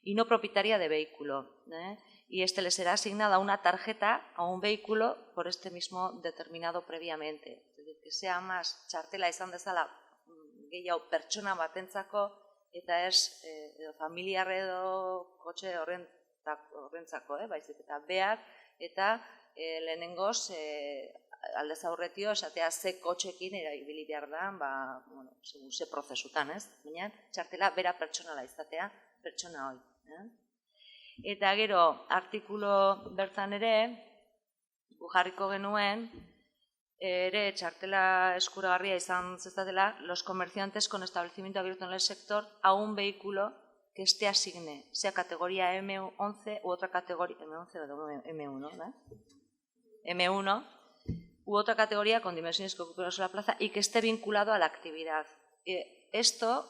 y no propietaria de vehículo. Y le será asignada una tarjeta a un vehículo por este mismo determinado previamente. Es decir, que sea más txartela izan dezala gehiago pertsona batentzako eta ez familiar edo kotxe horrentzako, baizik eta behar eta lehenengoz aldez aurretio, esatea ze kotxekin ibili behar da, bueno, segun ze prozesutan, ez? Baina, txartela bera pertsonala izatea, pertsona hoi. Eta gero, artikulo bertan ere, jarriko genuen, ere txartela eskuragarria izan zezatela, los comerciantes con establecimiento abierto en el sector a un vehículo que esté asigne, sea categoría M11 u otra categoría, M11 o M1, ¿no? M1 u otra categoría con dimensiones que ocupen una sola plaza y que esté vinculado a la actividad. Esto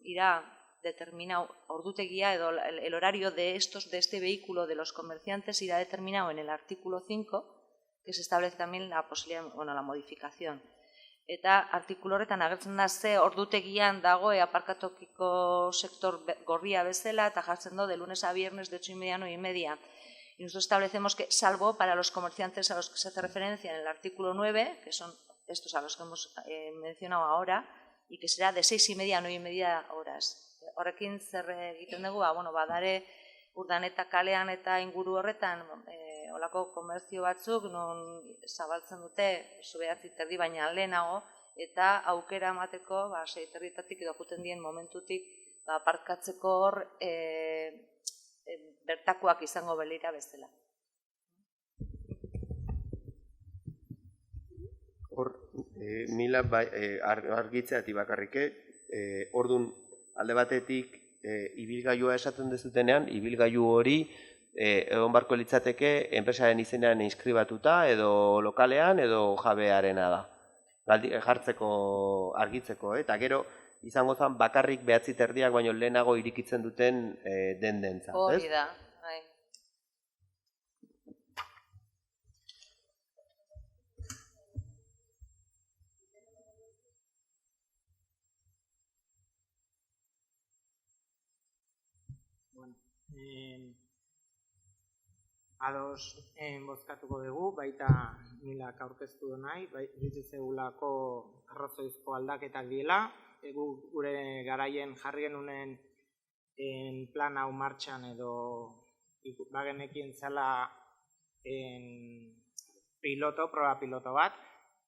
irá determinado, ordutegia, el horario de este vehículo de los comerciantes irá determinado en el artículo 5, que se establece también la posibilidad, bueno, la modificación. Eta artikulu horretan agertzen da ze ordutegian dago aparkatokiko sektor gorria bezala eta jartzen do de lunes a viernes de 8:30 a 9:30. Y nosotros establecemos que, salvo para los comerciantes a los que se hace referencia en el artículo 9, que son estos a los que hemos mencionado ahora, y que será de 6:30 a 9:30 horas. Horrekin zer egiten dugu, bueno, badare Urdaneta kalean eta inguru horretan olako komerzio batzuk non zabaltzen dute 9:30 baina lehenago eta aukera emateko 6:30 edo juten dien momentutik aparkatzeko hor bertakoak izango belira bezala. Hor, nila argitzeati bakarrike, ordun alde batetik ibilgailua esaten dezutenean, ibilgailu hori egon barko litzateke enpresaren izenean inskribatuta edo lokalean edo jabearena da. Jartzeko, argitzeko, eta gero izango zen bakarrik 9:30 baino lehenago irikitzen duten dendentzat. Hori da, bai. Ados bozkatuko dugu, baita milak aurkeztu nahi, iruditzegulako arrazoizko aldaketak diela, gure garaien jarri genunen plan hau martxan edo bagenekin zela proba piloto bat,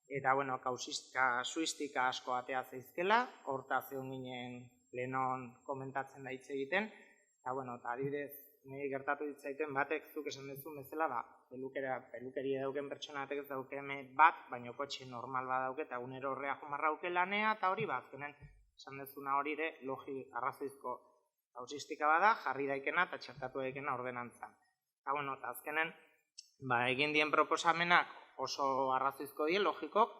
eta bueno, kasuistika asko atea zaizkela, horta zeon ginen lehenon komentatzen da hitz egiten, eta bueno, eta adibidez, nire gertatu ditzaiten batek zuk esan duzun bezala, pelukeria dauken pertsona batek ez dauken bat, baina kotxe normal bat dauke, eta egunero horrea jomarra dauke lanea, eta hori azkenen esan duzuna hori ere arrazoizko kausistika bada, jarri daikena eta txertatu daikena ordenantzan. Eta bueno, eta azkenen egin dien proposamenak oso arrazoizko die, logikok,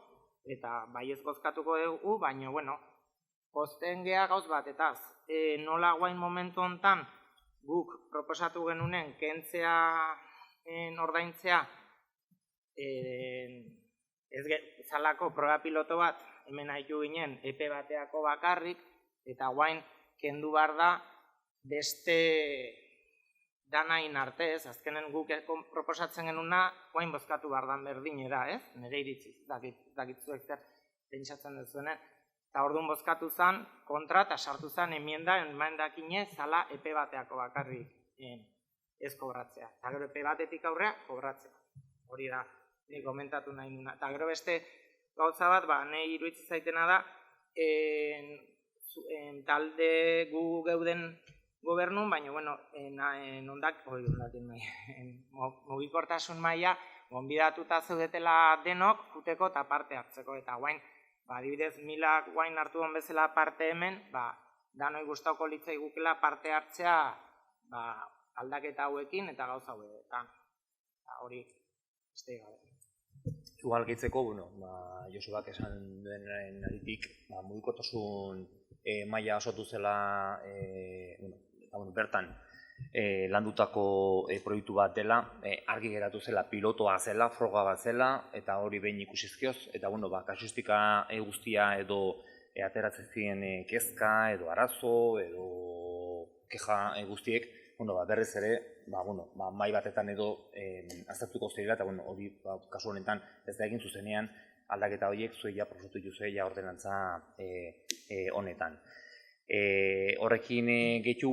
eta bai ez bozkatuko dugu, baina bueno, pozten geha gauz bat, eta nola guain momentu hontan guk proposatu genunen kentzea ordaintzea ez zalako proba piloto bat hemen haitu ginen epe bateako bakarrik eta guain kendu behar da beste danain artez, azkenen guk proposatzen genuna guain bozkatu behar dan berdinera, ez? Nire iritziz, dakitzuek zer pentsatzen duzuenen. Eta orduan bozkatu zen, kontra eta sartu zen enmienda enmendakine zala epe bateako bakarrik ez kobratzea. Eta gero epe batetik aurrea kobratzea. Hori da, nire komentatu nahi nuna. Eta gero beste gauza bat, nahi iruditzen zaitena da, talde gu geuden gobernun, baina, bueno, mugikortasun maila, gonbidatuta zeudetela denok, juteko eta parte hartzeko, eta guain, adibidez, milak guain hartu hon bezala parte hemen, danoi gustauko litzai gukela parte hartzea aldaketa hauekin eta gauza hauetan. Hori, beste gabe. Igual gehitzeko, Josebak esan duen aritik, mugikortasun maila osotu zela, bertan, landutako proiektu bat dela, argi geratu zela, pilotoa zela, froga bat zela, eta hori behin ikusizkioz, eta kasuistika guztia edo ateratzen ziren kezka, edo arazo, edo keja guztiek, berriz ere, mai batetan edo aztertuko zirela, eta hori kasu honetan ez da egin zuzenean aldaketa horiek zueia proposatu juzueia ordenantza honetan. Horrekin gehitu,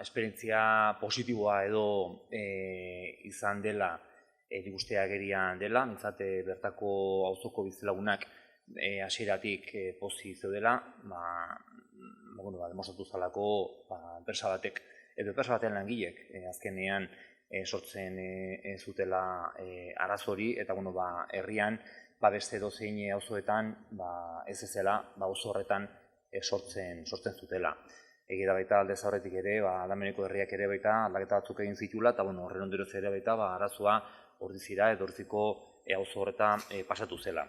esperientzia positiboa edo izan dela guztia agerian dela, nintzate bertako auzoko bizilagunak hasieratik pozik zeudela, demostratu zalako enpresa batek, edo enpresa baten langilek azkenean sortzen zutela arazo hori, eta herrian beste dozein auzoetan ez ezela auzo horretan sortzen zutela. Egia baita aldez aurretik ere, Aldameneko herriak ere baita aldaketa batzuk egin zitula, eta horren ondorioz ere baita arazoa Ordizira edo Ordiziko auzo horretan pasatu zela.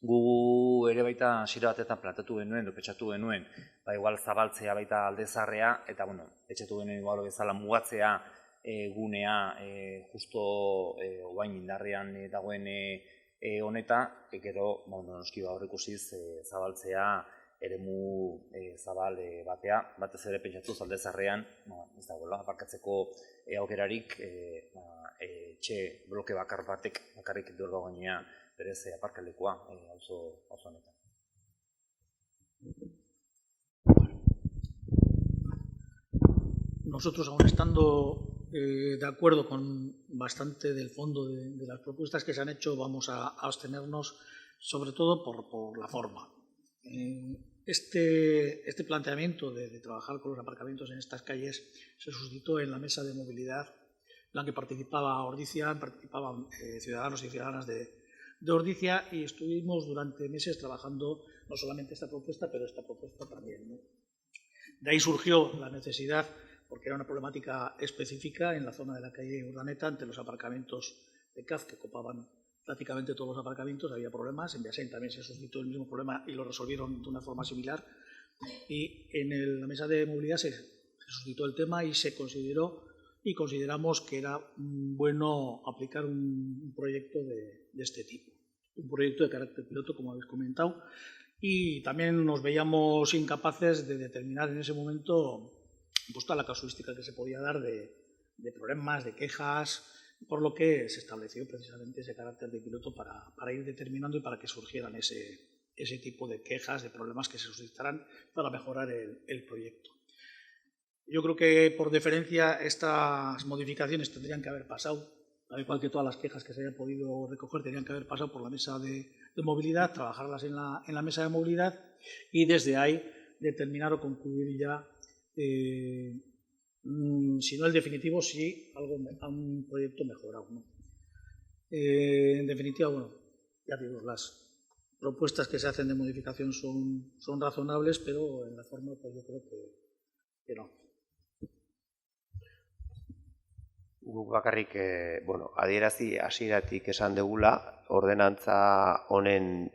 Gu ere baita hasiera batetan planteatu genuen, pentsatu genuen, igual zabaltzea baita aldezarrea, eta pentsatu genuen igual bezala mugatzea gunea justo oain indarrean dagoen honeta, gero noski aurreikusiz zabaltzea eremu zabal batea, batez ere pentsatuz aldezarrean, ez dagoela, aparkatzeko aukerarik etxe bloke bakarrik duela gainea berez aparkalekua auzo honetan. Nosotros, aún estando de acuerdo con bastante del fondo de las propuestas que se han hecho, vamos a abstenernos sobre todo por la forma. Este planteamiento de trabajar con los aparcamientos en estas calles se suscitó en la mesa de movilidad en la que participaba Ordizia, participaban ciudadanos y ciudadanas de Ordizia, y estuvimos durante meses trabajando no solamente esta propuesta, pero esta propuesta también, ¿no? De ahí surgió la necesidad, porque era una problemática específica en la zona de la calle Urdaneta, ante los aparcamientos de CAF que copaban prácticamente todos los aparcamientos, había problemas. En Beasain también se suscitó el mismo problema y lo resolvieron de una forma similar. Y en la mesa de movilidad se suscitó el tema y se consideró y consideramos que era bueno aplicar un proyecto de este tipo, un proyecto de carácter piloto, como habéis comentado, y también nos veíamos incapaces de determinar en ese momento toda la casuística que se podía dar de problemas, de quejas, por lo que se estableció precisamente ese carácter de piloto para ir determinando y para que surgieran ese tipo de quejas, de problemas que se suscitaran para mejorar el proyecto. Yo creo que por deferencia estas modificaciones tendrían que haber pasado, al igual que todas las quejas que se hayan podido recoger, tenían que haber pasado por la mesa de movilidad, trabajarlas en la mesa de movilidad y desde ahí determinar o concluir ya, si no el definitivo, sí un proyecto mejorado, ¿no? En definitiva, ya digo, las propuestas que se hacen de modificación son razonables, pero en la forma pues yo creo que no. Guk bakarrik, adierazi hasieratik esan degula, ordenantza honen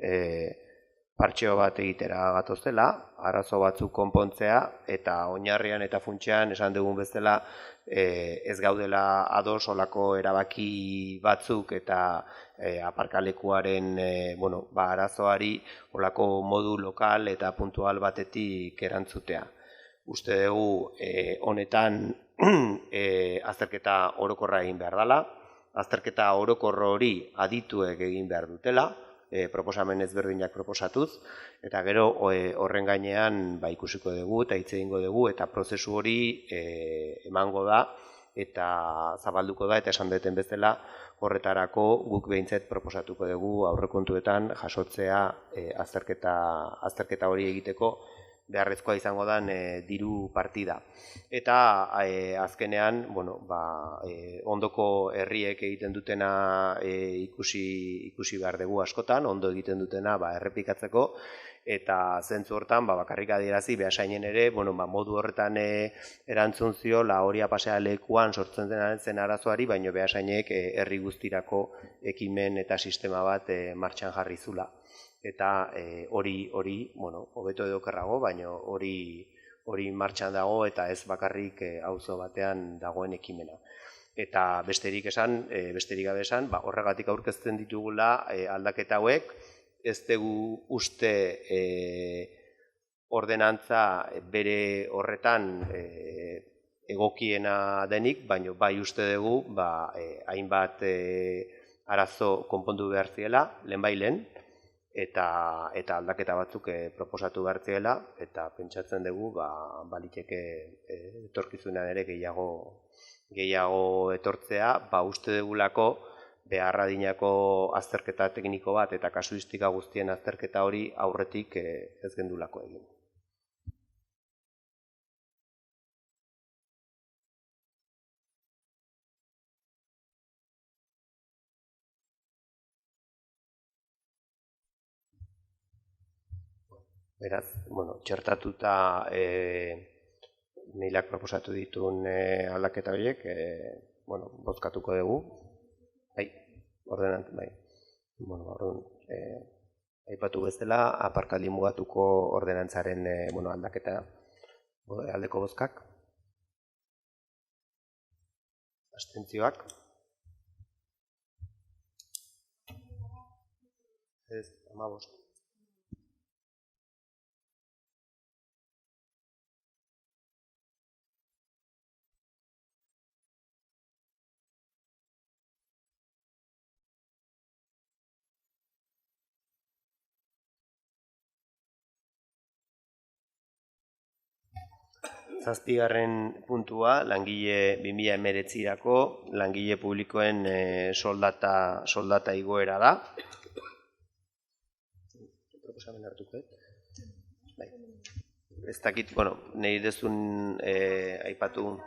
partxeo bat egitera gatozela, arazo batzuk konpontzea, eta oinarrian eta funtsean esan dugun bezala ez gaudela ados olako erabaki batzuk eta aparkalekuaren arazoari olako modu lokal eta puntual batetik erantzutea. Uste dugu honetan azterketa orokorra egin behar dela, azterketa orokor hori adituek egin behar dutela, proposamen ezberdinak proposatuz, eta gero horren gainean ikusiko dugu eta hitz egingo dugu, eta prozesu hori emango da eta zabalduko da, eta esan deten bezala horretarako guk behintzet proposatuko dugu aurrekontuetan jasotzea azterketa hori egiteko beharrezkoa izango den diru partida. Eta azkenean, ondoko herriek egiten dutena ikusi behar dugu askotan, ondo egiten dutena errepikatzeko, eta zentzu hortan bakarrik adierazi Beasainen ere, modu horretan erantzun zio Oria pasea lekuan sortzen zen arazoari, baino Beasainek herri guztirako ekimen eta sistema bat martxan jarri zula. Eta hori, hobeto edo okerrago, baina hori martxan dago eta ez bakarrik auzo batean dagoen ekimena. Eta besterik gabe esan, horregatik aurkezten ditugula aldaketa hauek, ez dugu uste ordenantza bere horretan egokiena denik, baina bai uste dugu hainbat arazo konpondu behar ziela, lehenbailen, eta aldaketa batzuk proposatu behar ziela, eta pentsatzen dugu baliteke etorkizunean ere gehiago etortzea, uste dugulako behar adinako azterketa tekniko bat eta kasuistika guztien azterketa hori aurretik ez gendulako egin. Beraz, txertatuta mailak proposatu dituen aldaketa horiek, bozkatuko dugu. Aipatu bezala, aparkaldi mugatuko ordenantzaren aldaketa aldeko bozkak. Abstentzioak. Ez, 15. Zazpigarren puntua, langile 2019-rako langile publikoen soldata igoera da. Proposamen hartuko, ez dakit, nahi dezun aipatu.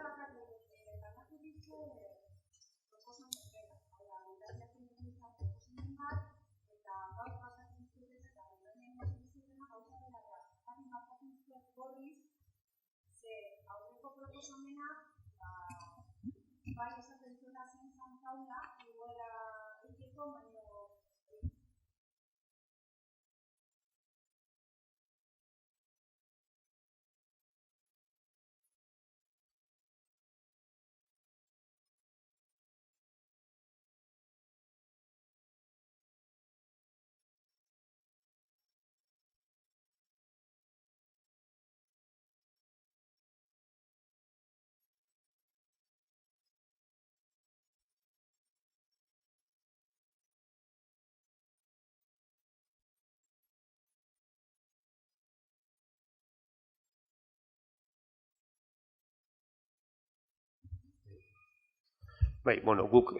Guk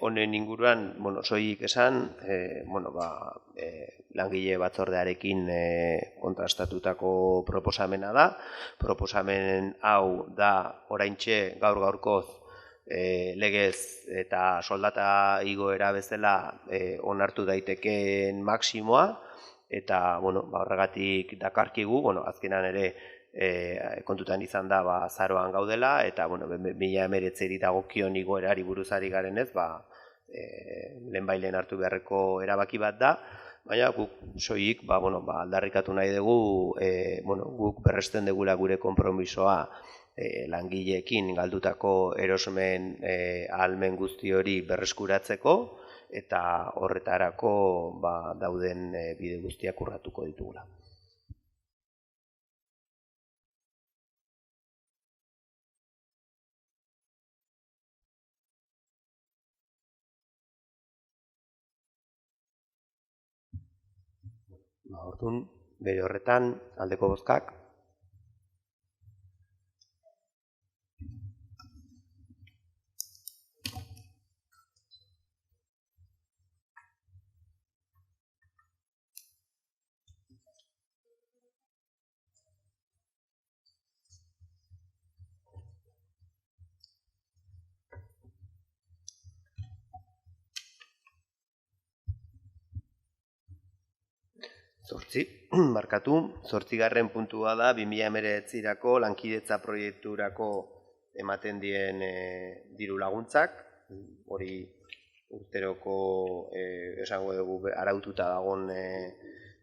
honen inguruan, soilik esan, langile batzordearekin kontrastatutako proposamena da. Proposamen hau da oraintxe gaur-gaurkoz legez eta soldata igoera bezala onartu daitekeen maksimoa, eta horregatik dakarkigu, azkenan ere kontutan izan da azaroan gaudela, eta 2019-ri dagokion igoerari buruzari garenez, lehenbailen hartu beharreko erabaki bat da, baina guk soilik aldarrikatu nahi dugu, guk berresten dugula gure konpromisoa langileekin galdutako erosmen ahalmen guzti hori berreskuratzeko, eta horretarako dauden bide guztiak urratuko ditugula. Orduan, bere horretan, aldeko bozkak. Zortzigarren puntua da 2019-rako lankidetza proiekturako ematen dien diru laguntzak. Hori urteroko esango dugu araututa dagoen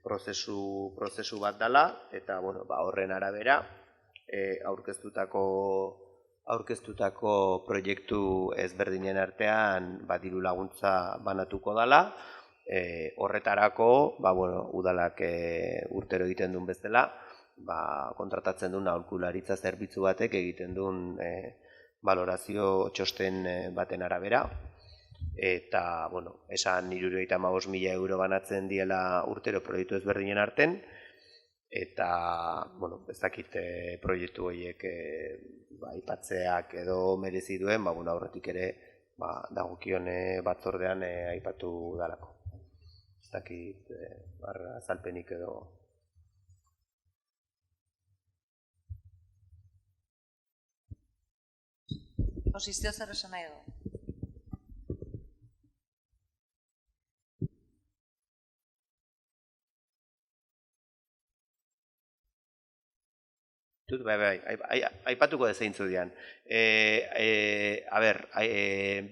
prozesu bat dela, eta horren arabera aurkeztutako proiektu ezberdinen artean diru laguntza banatuko dela. Horretarako, udalak urtero egiten duen bezala, kontratatzen duen aholkularitza zerbitzu batek egiten duen balorazio txosten baten arabera. Eta, esan 75.000 euro banatzen diela urtero proiektu ezberdinen arten, eta, ez dakit proiektu horiek aipatzeak edo merezi duen, aurretik ere dagokion batzordean aipatu dalako. Ez dakit azalpenik edo. Posizio zer esan nahi du? Aipatuko dezeintzu dian.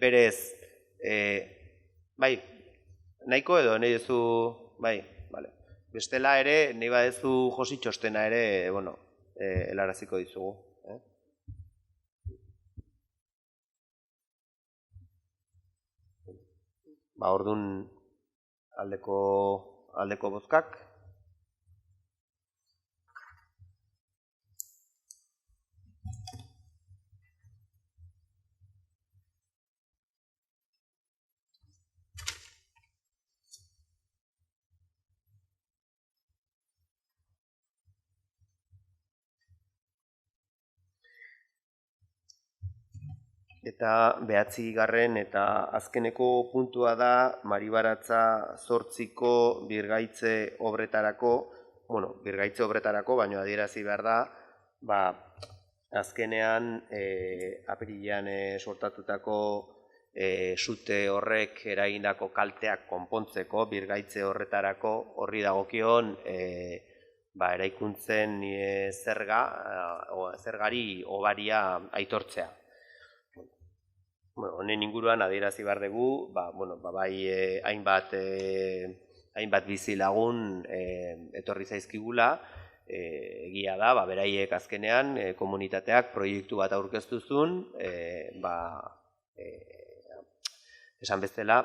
Berez, nahiko edo nahi duzu, bale. Bestela ere, nahi badezu Josi txostena ere, helaraziko dizugu. Orduan aldeko bozkak. Eta 9. eta azkeneko puntua da Maribaratza 8ko birgaitze obretarako, baino adierazi behar da, azkenean apirilean sortatutako sute horrek eragindako kalteak konpontzeko birgaitze horretarako horri dagokion eraikuntzen zergari obaria aitortzea. Honen inguruan adierazi behar dugu, hainbat bizilagun etorri zaizkigula, egia da, beraiek azkenean komunitateak proiektu bat aurkeztu zuen, esan bezala,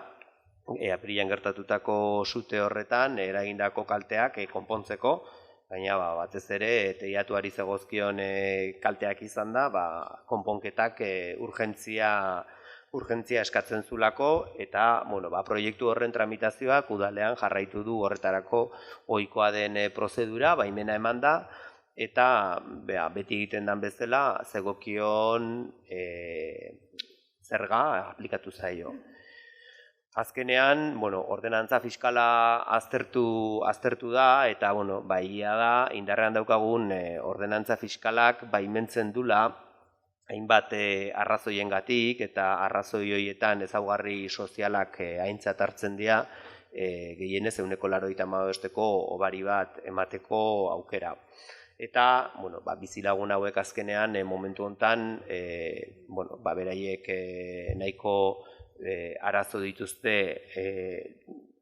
apirilean gertatutako sute horretan eragindako kalteak konpontzeko, baina batez ere teiatuari zegozkion kalteak izan da, konponketak urgentzia eskatzen zulako, eta proiektu horren tramitazioak udalean jarraitu du horretarako ohikoa den prozedura, baimena eman da, eta beti egiten den bezala zegokion zerga aplikatu zaio. Azkenean, ordenantza fiskala aztertu da, eta egia da, indarrean daukagun ordenantza fiskalak baimentzen dula hainbat arrazoiengatik eta arrazoi horietan ezaugarri sozialak aintzat hartzen dira, gehienez 85%ko obari bat emateko aukera. Eta, bizilagun hauek azkenean momentu honetan, beraiek nahiko arazo dituzte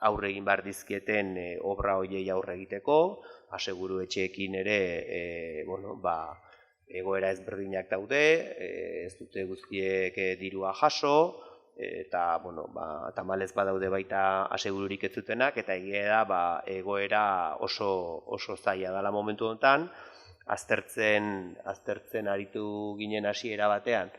aurre egin behar dizkieten obra horiei aurre egiteko, aseguru etxeekin ere egoera ezberdinak daude, ez dute guztiek dirua jaso, eta tamalez badaude baita asegururik ez dutenak, eta egia da egoera oso zaila dela momentu honetan, aztertzen aritu ginen hasiera batean,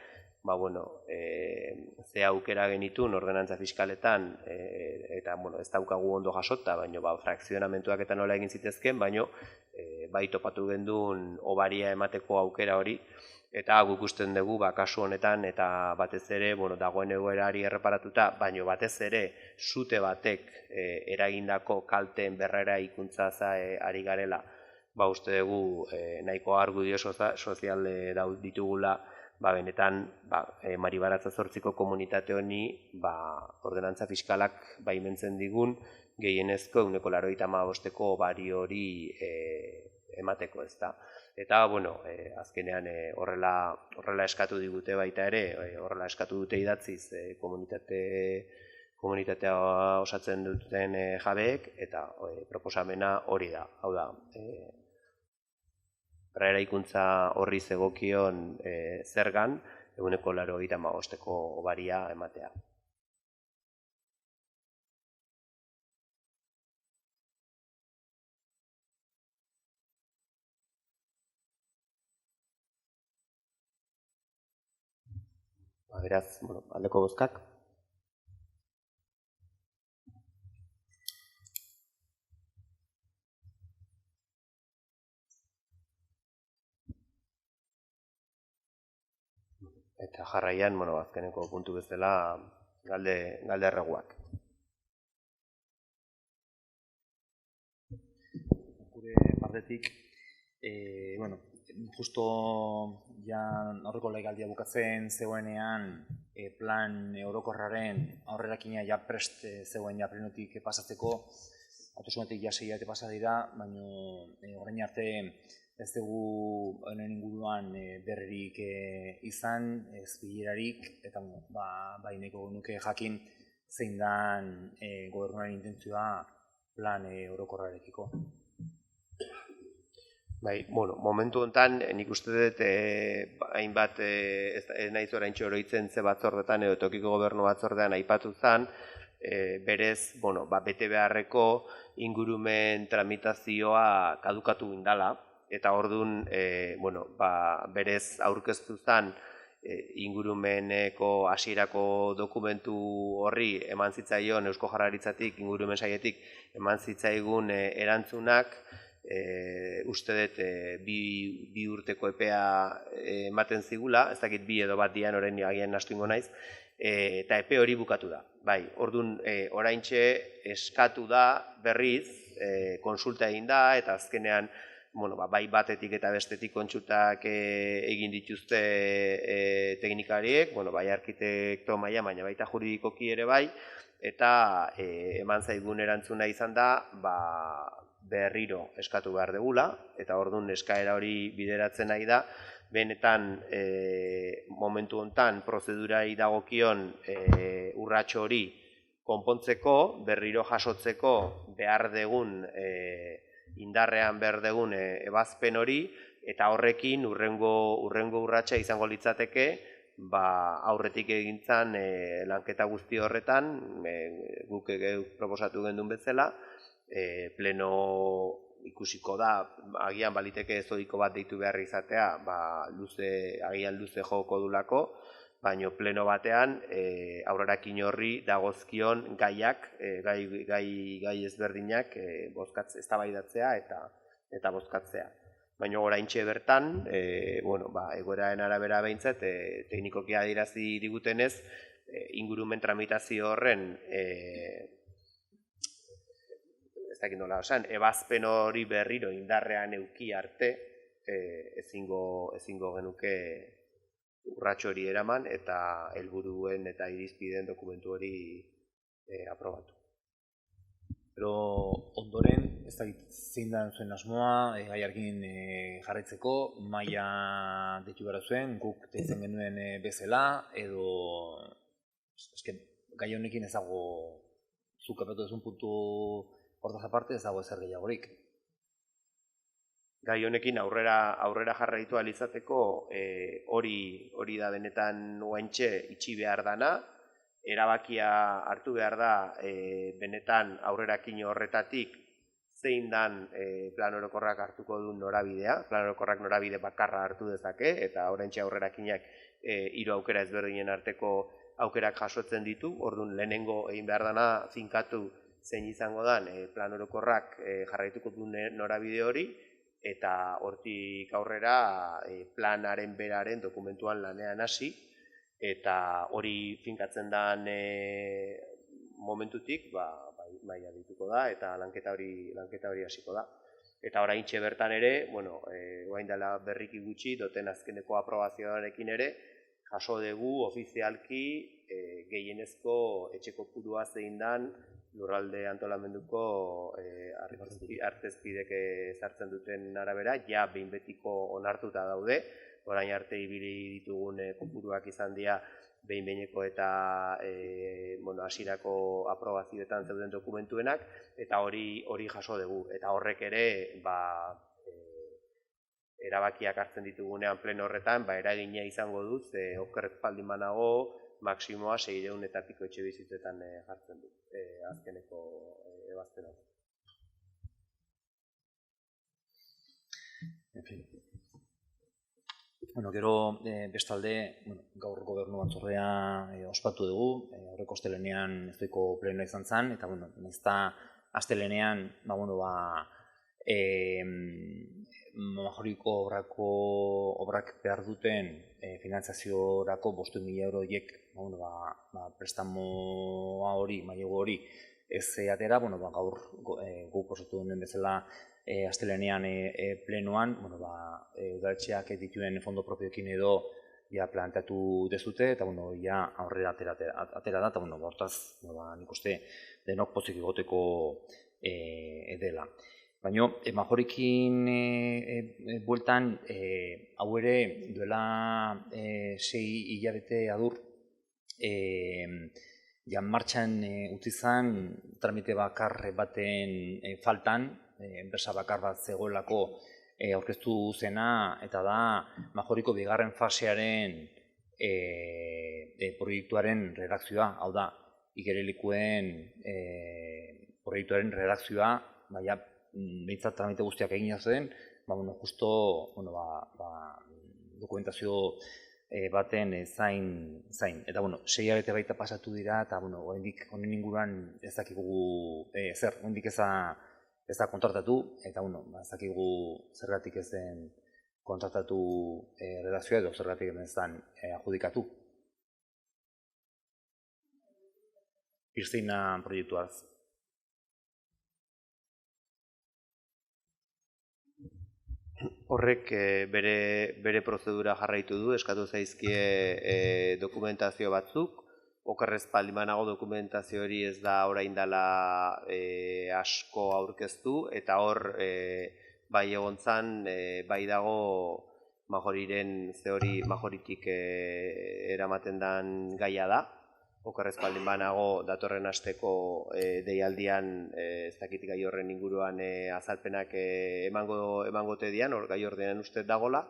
ze aukera genitun ordenantza fiskaletan, eta ez daukagu ondo jasota, baina frakzionamentuak eta nola egin zitezken, baina bai topatu gendun obaria emateko aukera hori, eta guk usten dugu kasu honetan, eta batez ere dagoen egoerari erreparatuta, baina batez ere sute batek eragindako kalteen berrera ikuntzaz ari garela, uste dugu nahiko argudio sozial ditugula, benetan Maribaratza 8ko komunitate honi ordenantza fiskalak baimentzen digun gehienezko 85%ko obari hori emateko, ez da. Eta, azkenean horrela eskatu digute baita ere, horrela eskatu dute idatziz komunitatea osatzen duten jabeek, eta proposamena hori da. Hau da, eraikuntza horri zegokion zergan, 85%ko obaria ematea. Beraz, aldeko bozkak. Eta jarraian, azkeneko puntu bezala galde erreguak. Gure partetik, justo ja aurreko legealdia bukatzen zegoenean plan orokorraren aurrerakina ja prest zegoen ja plenutik pasatzeko, autosunetik ja 6 hilabete pasa dira, baina orain arte ez dugu honen inguruan berririk izan, ez bilerarik, eta nahiko nuke jakin zein dan gobernuaren intentzioa plan orokorrarekiko. Momentu honetan, nik uste dut hainbat, ez naiz oraintxe oroitzen ze batzordetan edo tokiko gobernu batzordean aipatu zen, berez, bete beharreko ingurumen tramitazioa kadukatu indala, eta orduan, berez aurkeztu zen ingurumeneko hasierako dokumentu horri eman zitzaion Eusko Jaurlaritzatik, ingurumen sailetik eman zitzaigun erantzunak, uste dut bi urteko epea ematen zigula, ez dakit 2 edo 1 dian orain agian nahastu ingo naiz, eta epe hori bukatu da. Orduan oraintxe eskatu da berriz, konsulta egin da, eta azkenean bai batetik eta bestetik kontsultak egin dituzte teknikariek, bai arkitekto maila, baina baita juridikoki ere bai, eta eman zaigun erantzuna izan da, berriro eskatu behar degula, eta orduan eskaera hori bideratzen nahi da, benetan momentu honetan prozedurai dagokion urratxo hori konpontzeko, berriro jasotzeko behar degun, indarrean behar degun ebazpen hori, eta horrekin urrengo urratsa izango litzateke, aurretik egintzan lanketa guzti horretan, guk proposatu gendun bezala, pleno ikusiko da, agian baliteke zoiko bat deitu behar izatea, agian luze joko dulako, baina pleno batean aurrerakin horri dagozkion gaiak, gai ezberdinak eztabaidatzea eta bozkatzea. Baina oraintxe bertan, egoeraren arabera behintzat, teknikoki adierazi digutenez, ingurumen tramitazio horren ebazpen hori berriro indarrean euki arte ezingo genuke urratxo hori eraman eta helburuen eta irizpideen dokumentu hori aprobatu. Pero ondoren, ez dakit zein da zuen asmoa, gaiarekin jarraitzeko, maila deitu behar zuen, guk deitzen genuen bezala, edo gai honekin ez dago zuk apatu duzun puntu hortaz aparte ez dago ezer gehiagorik. Gai honekin aurrera jarraitu alizateko hori da benetan oaintxe itxi behar dana, erabakia hartu behar da benetan aurrerakin horretatik zein dan plan orokorrak hartuko duen norabidea, plan orokorrak norabide bakarra hartu dezake, eta oraintxe aurrerakinak 3 aukera ezberdinen arteko aukerak jasotzen ditu, orduan lehenengo egin behar dana finkatu zein izango dan plan orokorrak jarraituko duen norabide hori, eta hortik aurrera planaren beraren dokumentuan lanean hasi, eta hori finkatzen den momentutik maila dituko da, eta lanketa hori hasiko da. Eta oraintxe bertan ere, orain dela berriki gutxi, doten azkeneko aprobazioarekin ere, jaso dugu ofizialki gehienezko etxeko purua zein dan lurralde antolamenduko artezpidek ezartzen duten arabera, ja behin betiko onartuta daude, orain arte ibili ditugun kopuruak izan dira behin-behineko eta hasierako aprobazioetan zeuden dokumentuenak, eta hori jaso dugu. Eta horrek ere, erabakiak hartzen ditugunean pleno horretan, eragina izango dut, okerrez baldin banago, maksimoa 600 eta piko etxe bizitzetan jartzen du, azkeneko ebazten hau. En fin. Gero bestalde, gaur gobernu batzordea ospatu dugu, aurreko astelehenean eztoiko plenoa izan zen, eta nezta astelehenean Majoriko obrak behar duten finantzaziorako 500.000 euro horiek prestamoa hori, mailegu hori ez atera, gaur guk osatu duen bezala astelehenean plenoan, udaletxeak dituen fondo propioekin edo planteatu dezute, eta aurrera atera da, eta hortaz nik uste denok pozik egoteko dela. Baina, Majorikin bueltan, hau ere duela 6 hilabete adur, martxan utzi zen tramite bakar baten faltan, enpresa bakar bat zegoelako aurkeztu zena, eta da Majoriko bigarren fasearen proiektuaren redakzioa, hau da, igerilekuen proiektuaren redakzioa, behintzat tramite guztiak egin zen, justo dokumentazio baten zain. Eta, 6 hilabete baita pasatu dira, eta oraindik honen inguruan ez dakigu zer, oraindik ez da kontratatu, eta ez dakigu zergatik ez den kontratatu redakzioa edo zergatik ez den adjudikatu. Piscina proiektuaz. Horrek bere prozedura jarraitu du, eskatu zaizkie dokumentazio batzuk. Okerrez palimanago dokumentazio hori ez da orain dela asko aurkeztu, eta hor bai egontzan, bai dago Majoriren Majoritik eramaten den gaia da. Okerrez palimanago datorren asteko deialdian ez dakit gai horren inguruan azalpenak emango dian, hor gai ordenan uste dagola,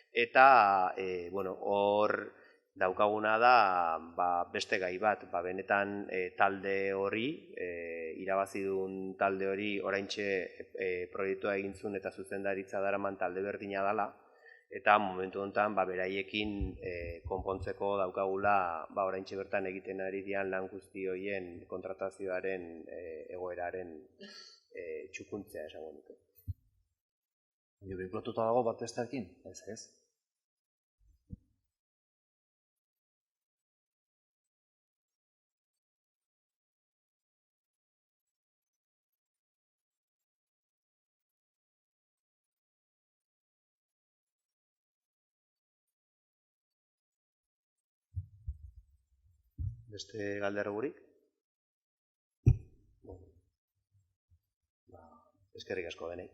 eta hor daukaguna da beste gai bat, benetan talde hori, irabazi duen talde hori oraintxe proiektua egin zuen eta zuzendaritza daraman talde berdina dela, eta momentu honetan beraiekin konpontzeko daukagula oraintxe bertan egiten ari dian lan guzti horien kontratazioaren egoeraren txukuntzea esango nuke. Binklotuta dago bat bestearekin? Ez. Beste galdergurik? Eskerrik asko denei.